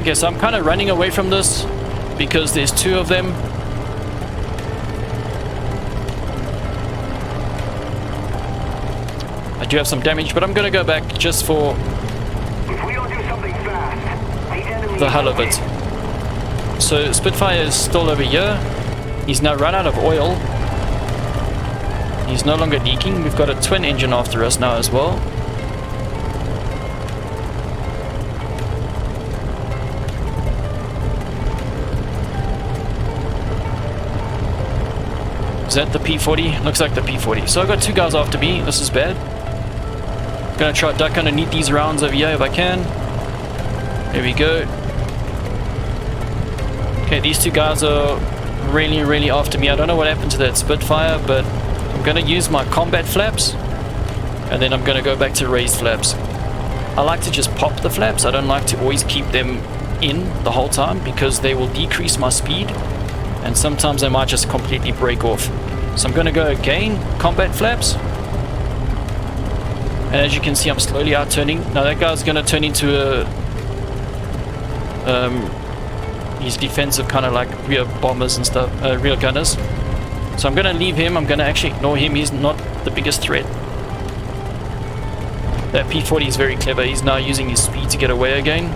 Okay, so I'm kind of running away from this because there's two of them. I do have some damage, but I'm gonna go back just for the hell of it. So Spitfire is still over here. He's now run out of oil. He's no longer leaking. We've got a twin engine after us now as well. Is that the P40? Looks like the P40. So I've got two guys after me. This is bad. I'm gonna try to duck underneath these rounds over here if I can. There we go. Okay, these two guys are really, really after me. I don't know what happened to that Spitfire, but I'm gonna use my combat flaps, and then I'm gonna go back to raised flaps. I like to just pop the flaps. I don't like to always keep them in the whole time because they will decrease my speed, and sometimes they might just completely break off. So I'm gonna go again, combat flaps. And as you can see, I'm slowly out-turning. Now that guy's gonna turn into a he's defensive, kind of like rear bombers and stuff, rear gunners. So I'm gonna leave him. I'm gonna actually ignore him. He's not the biggest threat. That P40 is very clever. He's now using his speed to get away again.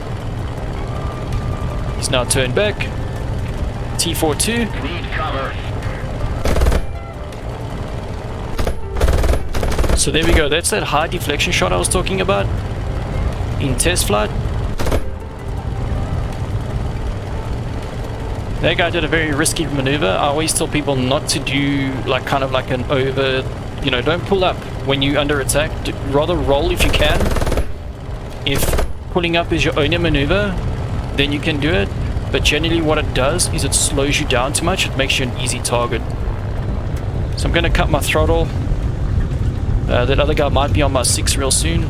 He's now turned back. T42. Need cover. So there we go. That's that high deflection shot I was talking about in test flight. That guy did a very risky maneuver. I always tell people not to do like kind of like an over, you know, don't pull up when you under attack. Rather roll if you can. If pulling up is your only maneuver, then you can do it. But generally what it does is it slows you down too much. It makes you an easy target. So I'm going to cut my throttle. That other guy might be on my 6 real soon.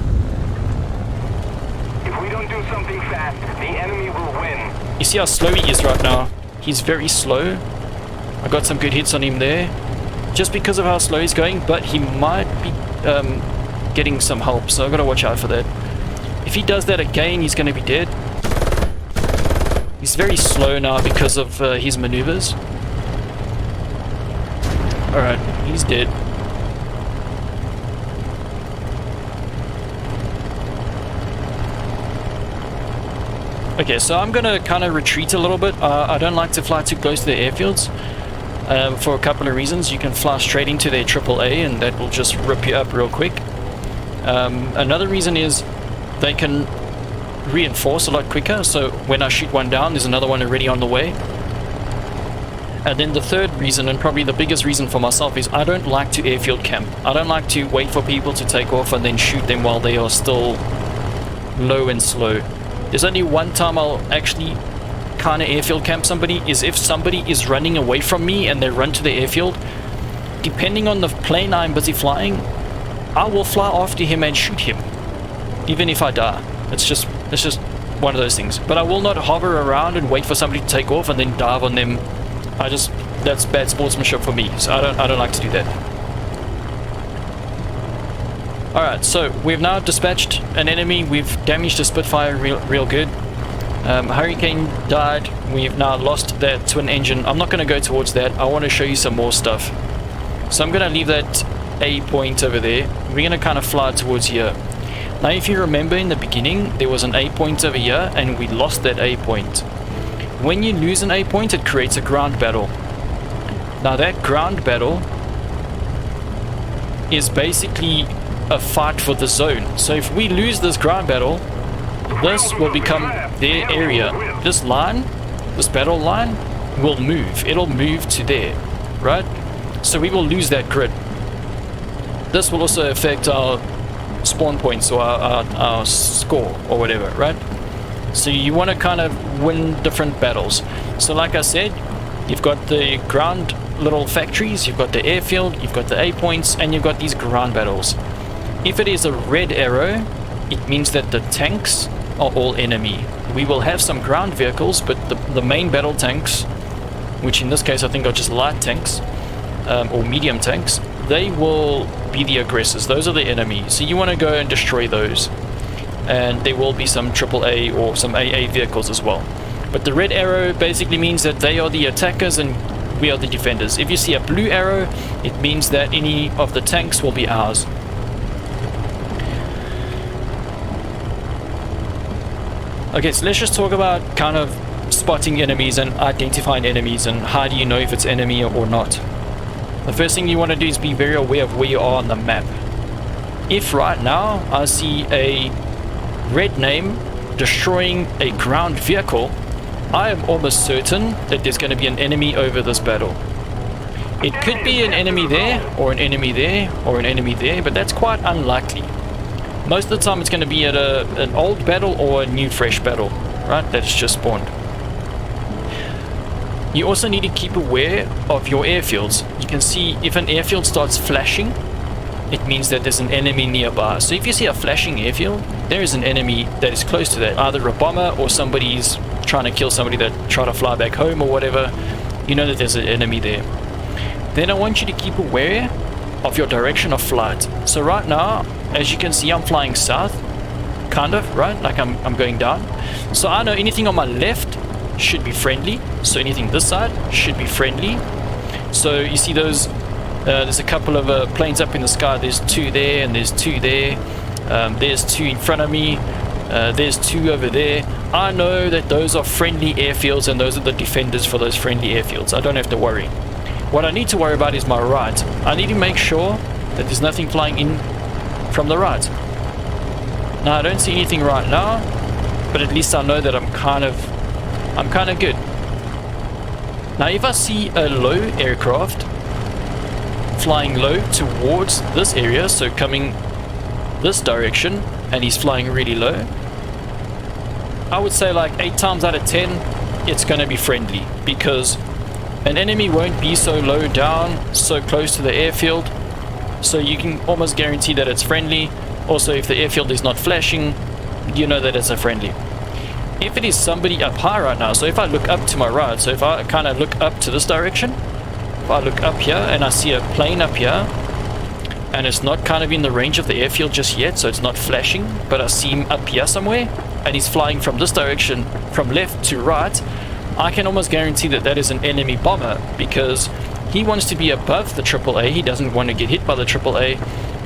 If we don't do something fast, the enemy will win. You see how slow he is right now? He's very slow. I got some good hits on him there. Just because of how slow he's going, but he might be getting some help, so I've got to watch out for that. If he does that again, he's going to be dead. He's very slow now because of his maneuvers. Alright, he's dead. Okay, so I'm going to kind of retreat a little bit. I don't like to fly too close to the airfields for a couple of reasons. You can fly straight into their AAA and that will just rip you up real quick. Another reason is they can reinforce a lot quicker, so when I shoot one down, there's another one already on the way. And then the third reason, and probably the biggest reason for myself, is I don't like to airfield camp. I don't like to wait for people to take off and then shoot them while they are still low and slow. There's only one time I'll actually kind of airfield camp somebody, is if somebody is running away from me and they run to the airfield. Depending on the plane I'm busy flying, I will fly after him and shoot him, even if I die. It's just one of those things. But I will not hover around and wait for somebody to take off and then dive on them. That's bad sportsmanship for me, so I don't like to do that. Alright, so we've now dispatched an enemy. We've damaged a Spitfire real good. Hurricane died. We've now lost that twin engine. I'm not going to go towards that. I want to show you some more stuff. So I'm going to leave that A point over there. We're going to kind of fly towards here. Now if you remember in the beginning, there was an A point over here and we lost that A point. When you lose an A point, it creates a ground battle. Now that ground battle is basically a fight for the zone. So if we lose this ground battle, this will become their area. This line, this battle line, will move. It'll move to there, right? So we will lose that grid. This will also affect our spawn points or our score or whatever, right? So you want to kind of win different battles. So like I said, you've got the ground little factories, you've got the airfield, you've got the A points, and you've got these ground battles. If it is a red arrow, it means that the tanks are all enemy. We will have some ground vehicles, but the main battle tanks, which in this case I think are just light tanks or medium tanks, they will be the aggressors. Those are the enemy. So you want to go and destroy those. And there will be some AAA or some AA vehicles as well. But the red arrow basically means that they are the attackers and we are the defenders. If you see a blue arrow, it means that any of the tanks will be ours. Okay, so let's just talk about kind of spotting enemies and identifying enemies and how do you know if it's enemy or not. The first thing you want to do is be very aware of where you are on the map. If right now I see a red name destroying a ground vehicle, I am almost certain that there's going to be an enemy over this battle. It could be an enemy there, or an enemy there, or an enemy there, but that's quite unlikely. Most of the time it's going to be at an old battle or a new fresh battle, right? That's just spawned. You also need to keep aware of your airfields. You can see if an airfield starts flashing, it means that there's an enemy nearby. So if you see a flashing airfield, there is an enemy that is close to that. Either a bomber or somebody's trying to kill somebody that try to fly back home or whatever. You know that there's an enemy there. Then I want you to keep aware of your direction of flight. So right now, as you can see, I'm flying south, kind of, right? Like I'm going down. So I know anything on my left should be friendly. So anything this side should be friendly. So you see those, there's a couple of planes up in the sky. There's two there and there's two there. There's two in front of me. There's two over there. I know that those are friendly airfields and those are the defenders for those friendly airfields. I don't have to worry. What I need to worry about is my right. I need to make sure that there's nothing flying in from the right. Now I don't see anything right now, but at least I know that I'm kind of good. Now if I see a low aircraft flying low towards this area, so coming this direction, and he's flying really low, I would say like 8 times out of 10 it's going to be friendly, because an enemy won't be so low down, so close to the airfield, so you can almost guarantee that it's friendly. Also, if the airfield is not flashing, you know that it's a friendly. If it is somebody up high right now, so if I look up to my right, so if I kind of look up to this direction, if I look up here and I see a plane up here, and it's not kind of in the range of the airfield just yet, so it's not flashing, but I see him up here somewhere, and he's flying from this direction, from left to right, I can almost guarantee that that is an enemy bomber, because he wants to be above the AAA, he doesn't want to get hit by the AAA,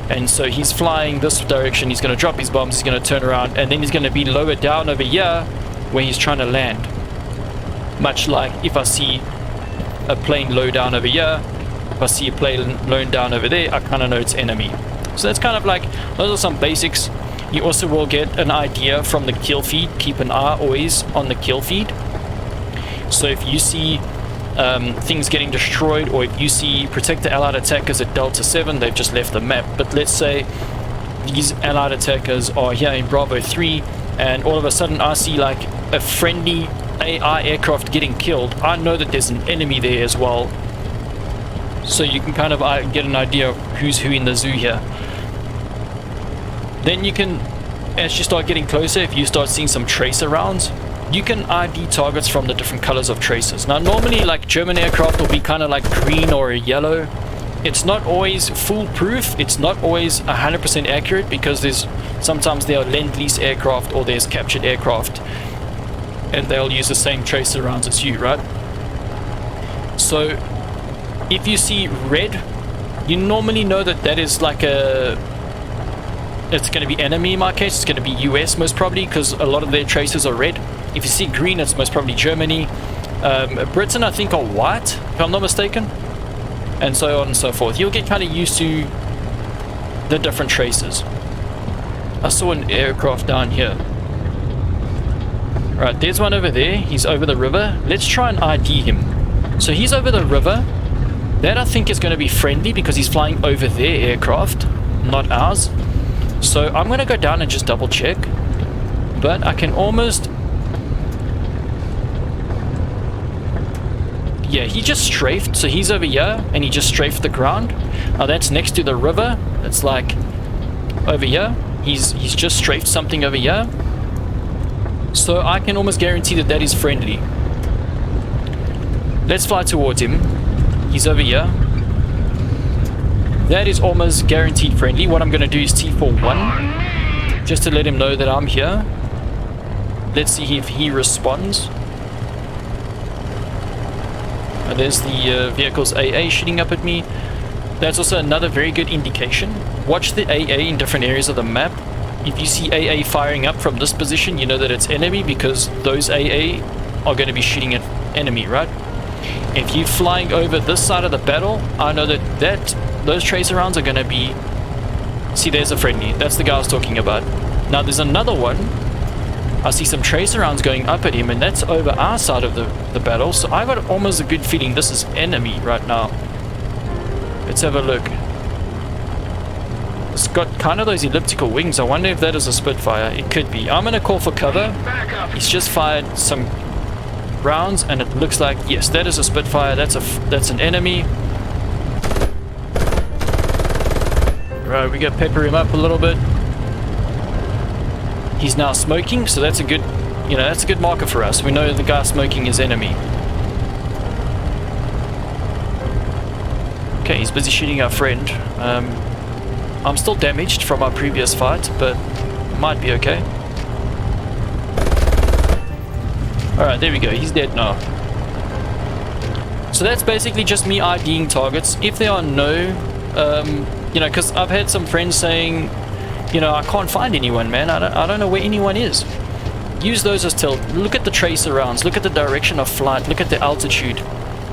and so he's flying this direction, he's going to drop his bombs, he's going to turn around, and then he's going to be lower down over here, where he's trying to land. Much like if I see a plane low down over here, if I see a plane low down over there, I kind of know it's enemy. So that's kind of like, those are some basics. You also will get an idea from the kill feed. Keep an eye always on the kill feed. So if you see things getting destroyed, or if you see protect the allied attackers at Delta 7, they've just left the map. But let's say these allied attackers are here in Bravo 3, and all of a sudden I see like a friendly AI aircraft getting killed. I know that there's an enemy there as well. So you can kind of get an idea of who's who in the zoo here. Then you can, as you start getting closer, if you start seeing some tracer rounds, you can ID targets from the different colors of tracers. Now normally like German aircraft will be kind of like green or a yellow. It's not always foolproof, it's not always 100% accurate, because sometimes there are Lend-Lease aircraft or there's captured aircraft, and they'll use the same tracer rounds as you, right? So if you see red you normally know that that is like a... It's going to be enemy in my case. It's going to be US most probably, because a lot of their traces are red. If you see green, it's most probably Germany. Britain, I think, are white, if I'm not mistaken. And so on and so forth. You'll get kind of used to the different traces. I saw an aircraft down here. Right, there's one over there. He's over the river. Let's try and ID him. So he's over the river. That I think is going to be friendly because he's flying over their aircraft, not ours. So I'm going to go down and just double check. But I can almost... Yeah, he just strafed. So he's over here and he just strafed the ground. Now that's next to the river. That's like over here. He's just strafed something over here. So I can almost guarantee that that is friendly. Let's fly towards him. He's over here. That is almost guaranteed friendly. What I'm going to do is T41 just to let him know that I'm here. Let's see if he responds. And there's the vehicle's AA shooting up at me. That's also another very good indication. Watch the AA in different areas of the map. If you see AA firing up from this position, you know that it's enemy because those AA are going to be shooting at enemy, right? If you're flying over this side of the battle, I know that those tracer rounds are going to be... See, there's a friendly. That's the guy I was talking about. Now, there's another one. I see some tracer rounds going up at him, and that's over our side of the battle. So I got almost a good feeling this is enemy right now. Let's have a look. It's got kind of those elliptical wings. I wonder if that is a Spitfire. It could be. I'm going to call for cover. He's just fired some rounds, and it looks like, yes, that is a Spitfire. That's an enemy. Right, we gotta pepper him up a little bit. He's now smoking, so that's a good, that's a good marker for us. We know the guy smoking is enemy. Okay, he's busy shooting our friend. I'm still damaged from our previous fight, but might be okay. Alright, there we go. He's dead now. So that's basically just me IDing targets. If there are no, because I've had some friends saying, I can't find anyone, man. I don't know where anyone is. Use those as tilt. Look at the tracer rounds. Look at the direction of flight. Look at the altitude.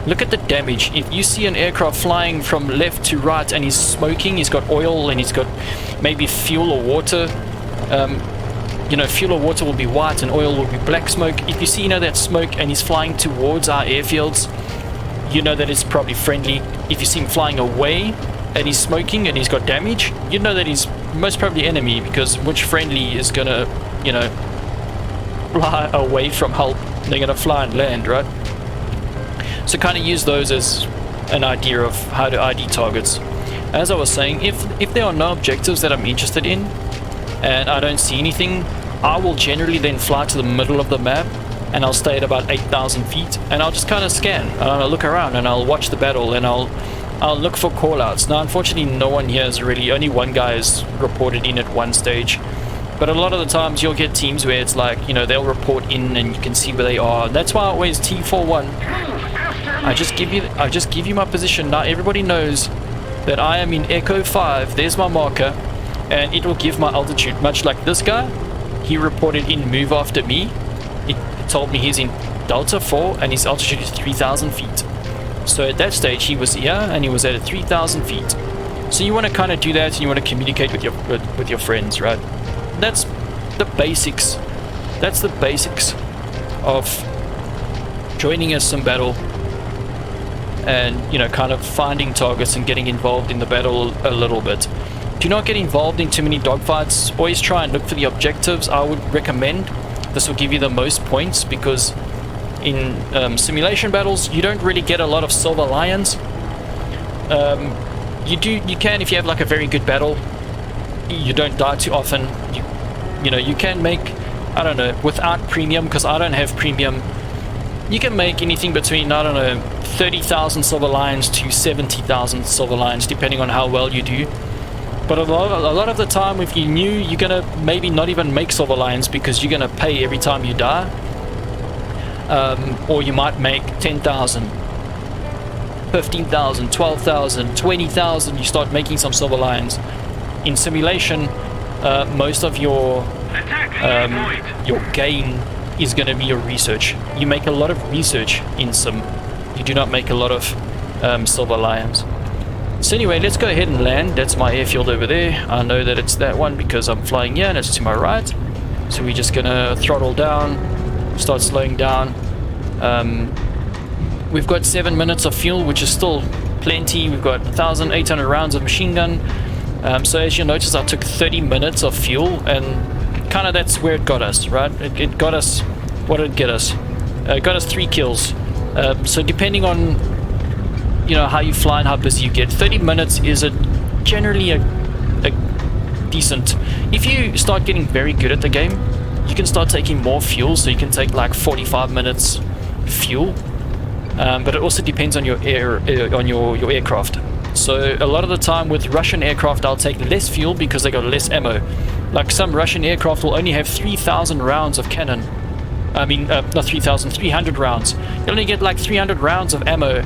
Look at the damage. If you see an aircraft flying from left to right and he's smoking, he's got oil and he's got maybe fuel or water, fuel or water will be white and oil will be black smoke. If you see, that smoke and he's flying towards our airfields, you know that it's probably friendly. If you see him flying away and he's smoking and he's got damage, you know that he's most probably enemy, because which friendly is gonna, fly away from help? They're gonna fly and land, right? So kind of use those as an idea of how to ID targets. As I was saying, if there are no objectives that I'm interested in and I don't see anything, I will generally then fly to the middle of the map and I'll stay at about 8,000 feet and I'll just kind of scan and I'll look around and I'll watch the battle and I'll look for callouts. Now unfortunately no one here is really, only one guy is reported in at one stage. But a lot of the times you'll get teams where it's like, they'll report in and you can see where they are. That's why I always T41. I just give you my position. Now everybody knows that I am in Echo 5. There's my marker. And it will give my altitude. Much like this guy. He reported in move after me. It told me he's in Delta 4 and his altitude is 3,000 feet. So at that stage he was here and he was at 3,000 feet. So you want to kind of do that and you want to communicate with your friends, right? That's the basics. That's the basics of joining a sim battle and kind of finding targets and getting involved in the battle a little bit. Do not get involved in too many dogfights. Always try and look for the objectives. I would recommend this will give you the most points, because in simulation battles you don't really get a lot of silver lions. You can if you have like a very good battle. You don't die too often. You can make, I don't know, without premium, because I don't have premium, you can make anything between, I don't know, 30,000 silver lions to 70,000 silver lions, depending on how well you do. But a lot of the time, if you're new, you're gonna maybe not even make silver lions because you're gonna pay every time you die. Or you might make 10,000. 15,000, 12,000, 20,000, you start making some silver lions. In simulation, most of your gain is going to be your research. You make a lot of research in sim. You do not make a lot of silver lions. So anyway, let's go ahead and land. That's my airfield over there. I know that it's that one because I'm flying here and it's to my right. So we're just gonna throttle down, start slowing down. We've got 7 minutes of fuel, which is still plenty. We've got 1,800 rounds of machine gun. So as you notice, I took 30 minutes of fuel, and kind of that's where it got us, right? It got us, what did it get us? It got us 3 kills. So depending on, you know, how you fly and how busy you get, 30 minutes is generally a decent. If you start getting very good at the game, you can start taking more fuel, so you can take like 45 minutes fuel. But it also depends on your aircraft. So a lot of the time with Russian aircraft, I'll take less fuel because they got less ammo. Like some Russian aircraft will only have 3,000 rounds of cannon. I mean, not 3,000, 300 rounds. You only get like 300 rounds of ammo.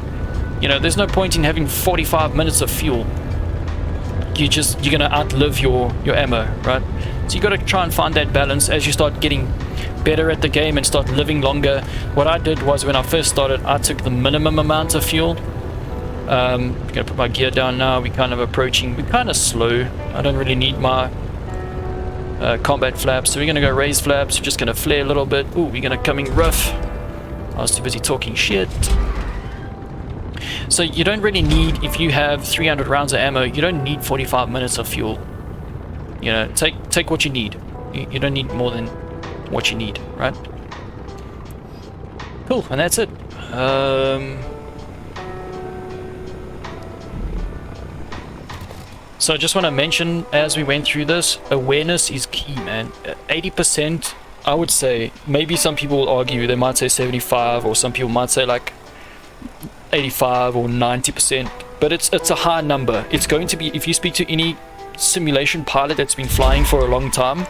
You know, there's no point in having 45 minutes of fuel. You're gonna outlive your ammo, right? So you gotta try and find that balance as you start getting better at the game and start living longer. What I did was, when I first started, I took the minimum amount of fuel. I'm gonna put my gear down now. We're kind of slow. I don't really need my combat flaps, so we're gonna go raise flaps. We're just gonna flare a little bit. Ooh, we're gonna come in rough. I was too busy talking shit. So you don't really need, if you have 300 rounds of ammo, you don't need 45 minutes of fuel. You know, take what you need. You don't need more than what you need, right? Cool, and that's it. So I just want to mention, as we went through this, awareness is key, man. 80%, I would say. Maybe some people will argue, they might say 75, or some people might say like 85 or 90%, but it's a high number. It's going to be, if you speak to any simulation pilot that's been flying for a long time,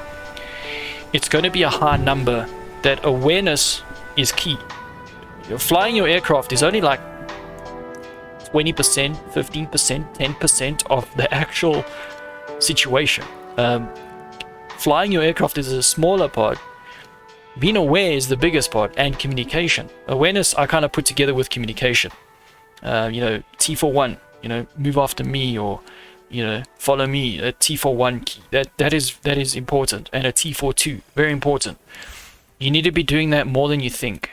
it's going to be a high number. That awareness is key. Flying your aircraft is only like 20%, 15%, 10% of the actual situation. Flying your aircraft is a smaller part. Being aware is the biggest part, and communication. Awareness I kind of put together with communication. You know, T41, you know, move after me, or, you know, follow me. A T41 key, that is important, and a T42, very important. You need to be doing that more than you think.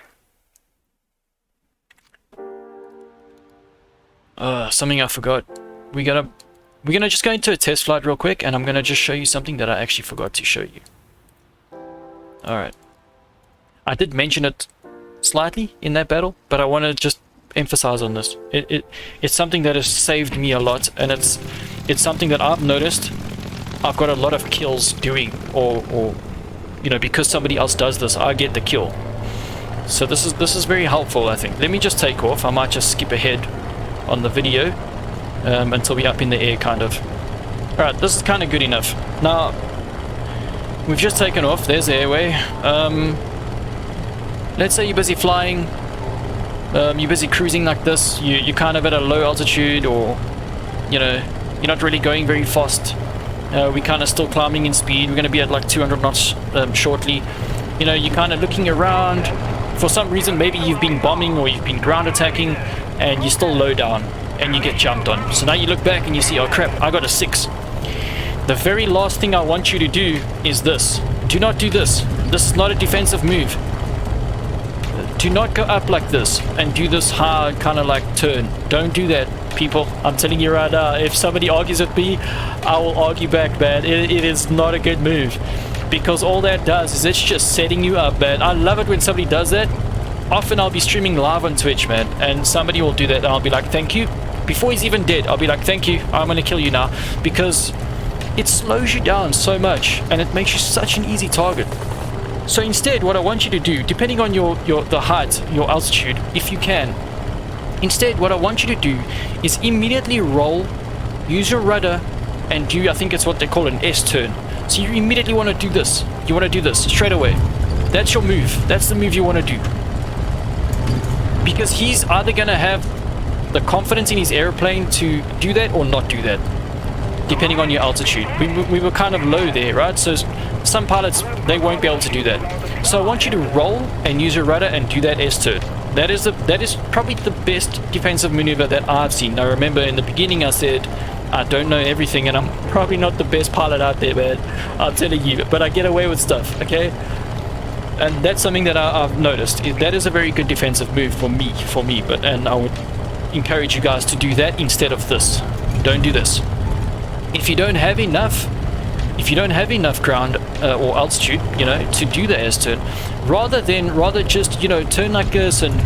Something I forgot. We're gonna just go into a test flight real quick, and I'm gonna just show you something that I actually forgot to show you. Alright. I did mention it slightly in that battle, but I want to just emphasize on this. It's something that has saved me a lot, and it's something that I've noticed I've got a lot of kills doing, or you know, because somebody else does this, I get the kill. So this is very helpful, I think. Let me just take off. I might just skip ahead on the video until we're up in the air, kind of. Alright, this is kind of good enough. Now, we've just taken off. There's the airway. Let's say you're busy flying, you're busy cruising like this, you're kind of at a low altitude, or, you know, you're not really going very fast. We're kind of still climbing in speed. We're going to be at like 200 knots shortly. You know, you're kind of looking around. For some reason, maybe you've been bombing or you've been ground attacking, and you're still low down, and you get jumped on. So now you look back and you see, oh crap, I got a 6. The very last thing I want you to do is this. Do not do this. This is not a defensive move. Do not go up like this and do this hard kind of like turn. Don't do that, people. I'm telling you right now, if somebody argues with me, I will argue back, man. It is not a good move, because all that does is it's just setting you up, man. I love it when somebody does that. Often I'll be streaming live on Twitch, man, and somebody will do that, and I'll be like, thank you. Before he's even dead, I'll be like, thank you, I'm gonna kill you now, because it slows you down so much, and it makes you such an easy target. So instead, what I want you to do, depending on the height, your altitude, if you can, instead what I want you to do is immediately roll, use your rudder, and do, I think it's what they call an S-turn. So you immediately want to do this. You want to do this straight away. That's your move. That's the move you want to do. Because he's either going to have the confidence in his airplane to do that or not do that, depending on your altitude. We were kind of low there, right? So some pilots, they won't be able to do that. So I want you to roll and use your rudder and do that S-turn. That is probably the best defensive maneuver that I've seen. Now remember, in the beginning I said I don't know everything, and I'm probably not the best pilot out there, man. I'm telling you, but I get away with stuff, okay? And that's something that I've noticed. That is a very good defensive move for me. And I would encourage you guys to do that instead of this. Don't do this. If you don't have enough ground or altitude, you know, to do the S-turn, rather just, you know, turn like this and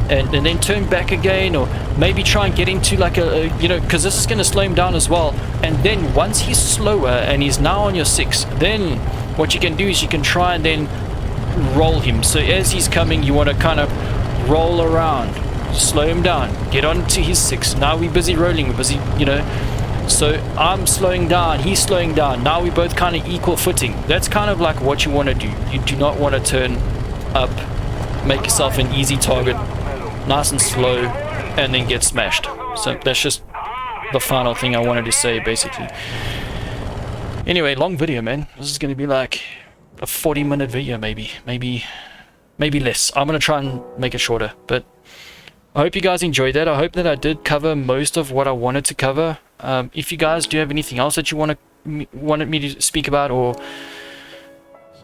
then turn back again, or maybe try and get into like a you know, because this is going to slow him down as well. And then once he's slower and he's now on your 6, then what you can do is you can try and then roll him. So as he's coming, you want to kind of roll around, slow him down, get on to his 6. Now we're busy rolling, we're busy, you know. So I'm slowing down, he's slowing down. Now we're both kind of equal footing. That's kind of like what you want to do. You do not want to turn up, make yourself an easy target, nice and slow, and then get smashed. So that's just the final thing I wanted to say, basically. Anyway, long video, man. This is going to be like a 40-minute video, maybe less. I'm going to try and make it shorter, but I hope you guys enjoyed that. I hope that I did cover most of what I wanted to cover. If you guys do have anything else that you wanted me to speak about, or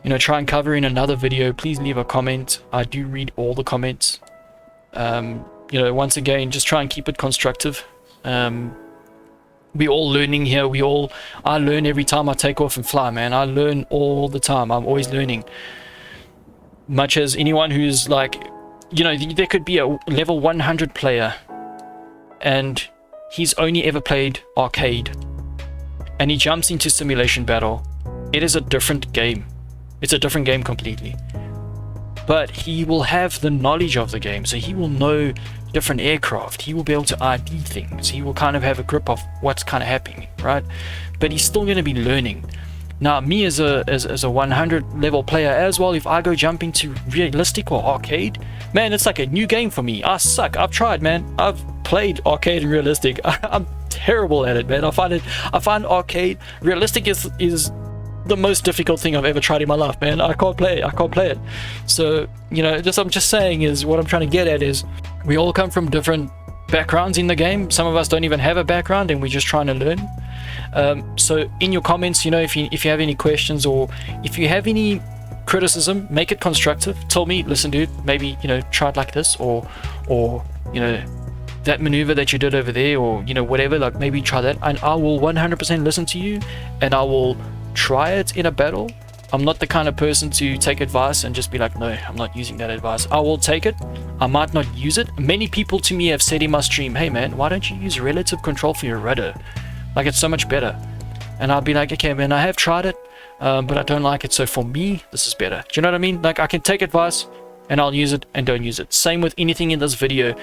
you know, try and cover in another video, please leave a comment. I do read all the comments. You know, once again, just try and keep it constructive. We all learning here. I learn every time I take off and fly, man. I learn all the time. I'm always learning. Much as anyone who's like, you know, there could be a level 100 player and he's only ever played arcade and he jumps into simulation battle. It is a different game. It's a different game completely. But he will have the knowledge of the game, so he will know different aircraft. He will be able to ID things. He will kind of have a grip of what's kind of happening, right? But he's still going to be learning. Now, me as a 100 level player as well, if I go jump into realistic or arcade, man, it's like a new game for me. I suck. I've tried, man. I've played arcade and realistic. I'm terrible at it, man. I find arcade realistic is the most difficult thing I've ever tried in my life, man. I can't play it. So, you know, I'm just saying is, what I'm trying to get at is, we all come from different backgrounds in the game. Some of us don't even have a background and we're just trying to learn. So in your comments, you know, if you have any questions or if you have any criticism, make it constructive. Tell me, listen, dude, maybe, you know, try it like this, or you know, that maneuver that you did over there, or, you know, whatever, like maybe try that, and I will 100% listen to you and I will try it in a battle. I'm not the kind of person to take advice and just be like, no, I'm not using that advice. I will take it. I might not use it. Many people to me have said in my stream, hey man, why don't you use relative control for your rudder? Like, it's so much better. And I'll be like, okay man, I have tried it, but I don't like it, so for me this is better. Do you know what I mean? Like, I can take advice and I'll use it and don't use it. Same with anything in this video.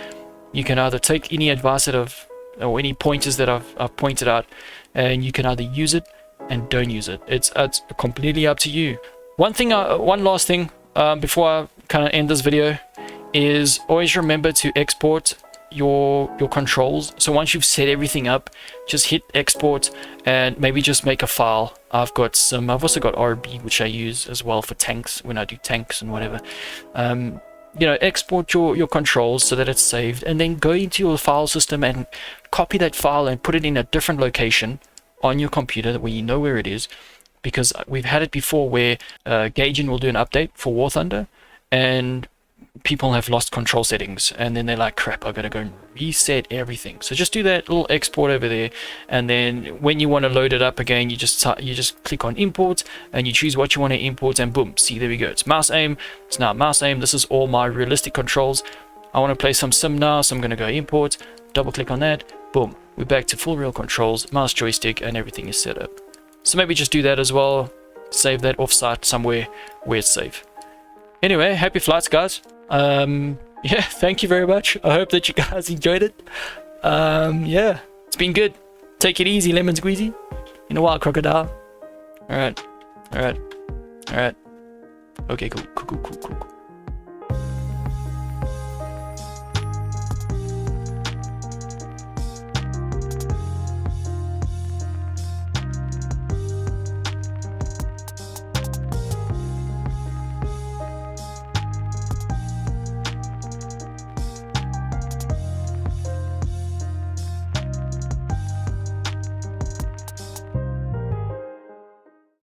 You can either take any advice or any pointers that I've pointed out, and you can either use it and don't use it. It's completely up to you. One last thing before I kind of end this video is, always remember to export your controls. So once you've set everything up, just hit export and maybe just make a file. I've also got RB, which I use as well for tanks when I do tanks and whatever. You know, export your controls so that it's saved, and then go into your file system and copy that file and put it in a different location on your computer where you know where it is. Because we've had it before where Gaijin will do an update for War Thunder and people have lost control settings, and then they're like, crap, I gotta go and reset everything. So just do that little export over there, and then when you want to load it up again, you just click on import and you choose what you want to import, and boom, see, there we go. It's mouse aim. It's now mouse aim. This is all my realistic controls. I want to play some sim now, so I'm going to go import, double click on that, boom, we're back to full real controls, mouse joystick, and everything is set up. So maybe just do that as well. Save that offsite somewhere where it's safe. Anyway, happy flights, guys. Yeah, thank you very much. I hope that you guys enjoyed it. Yeah, it's been good. Take it easy, lemon squeezy. In a while, crocodile. Alright. Okay, cool.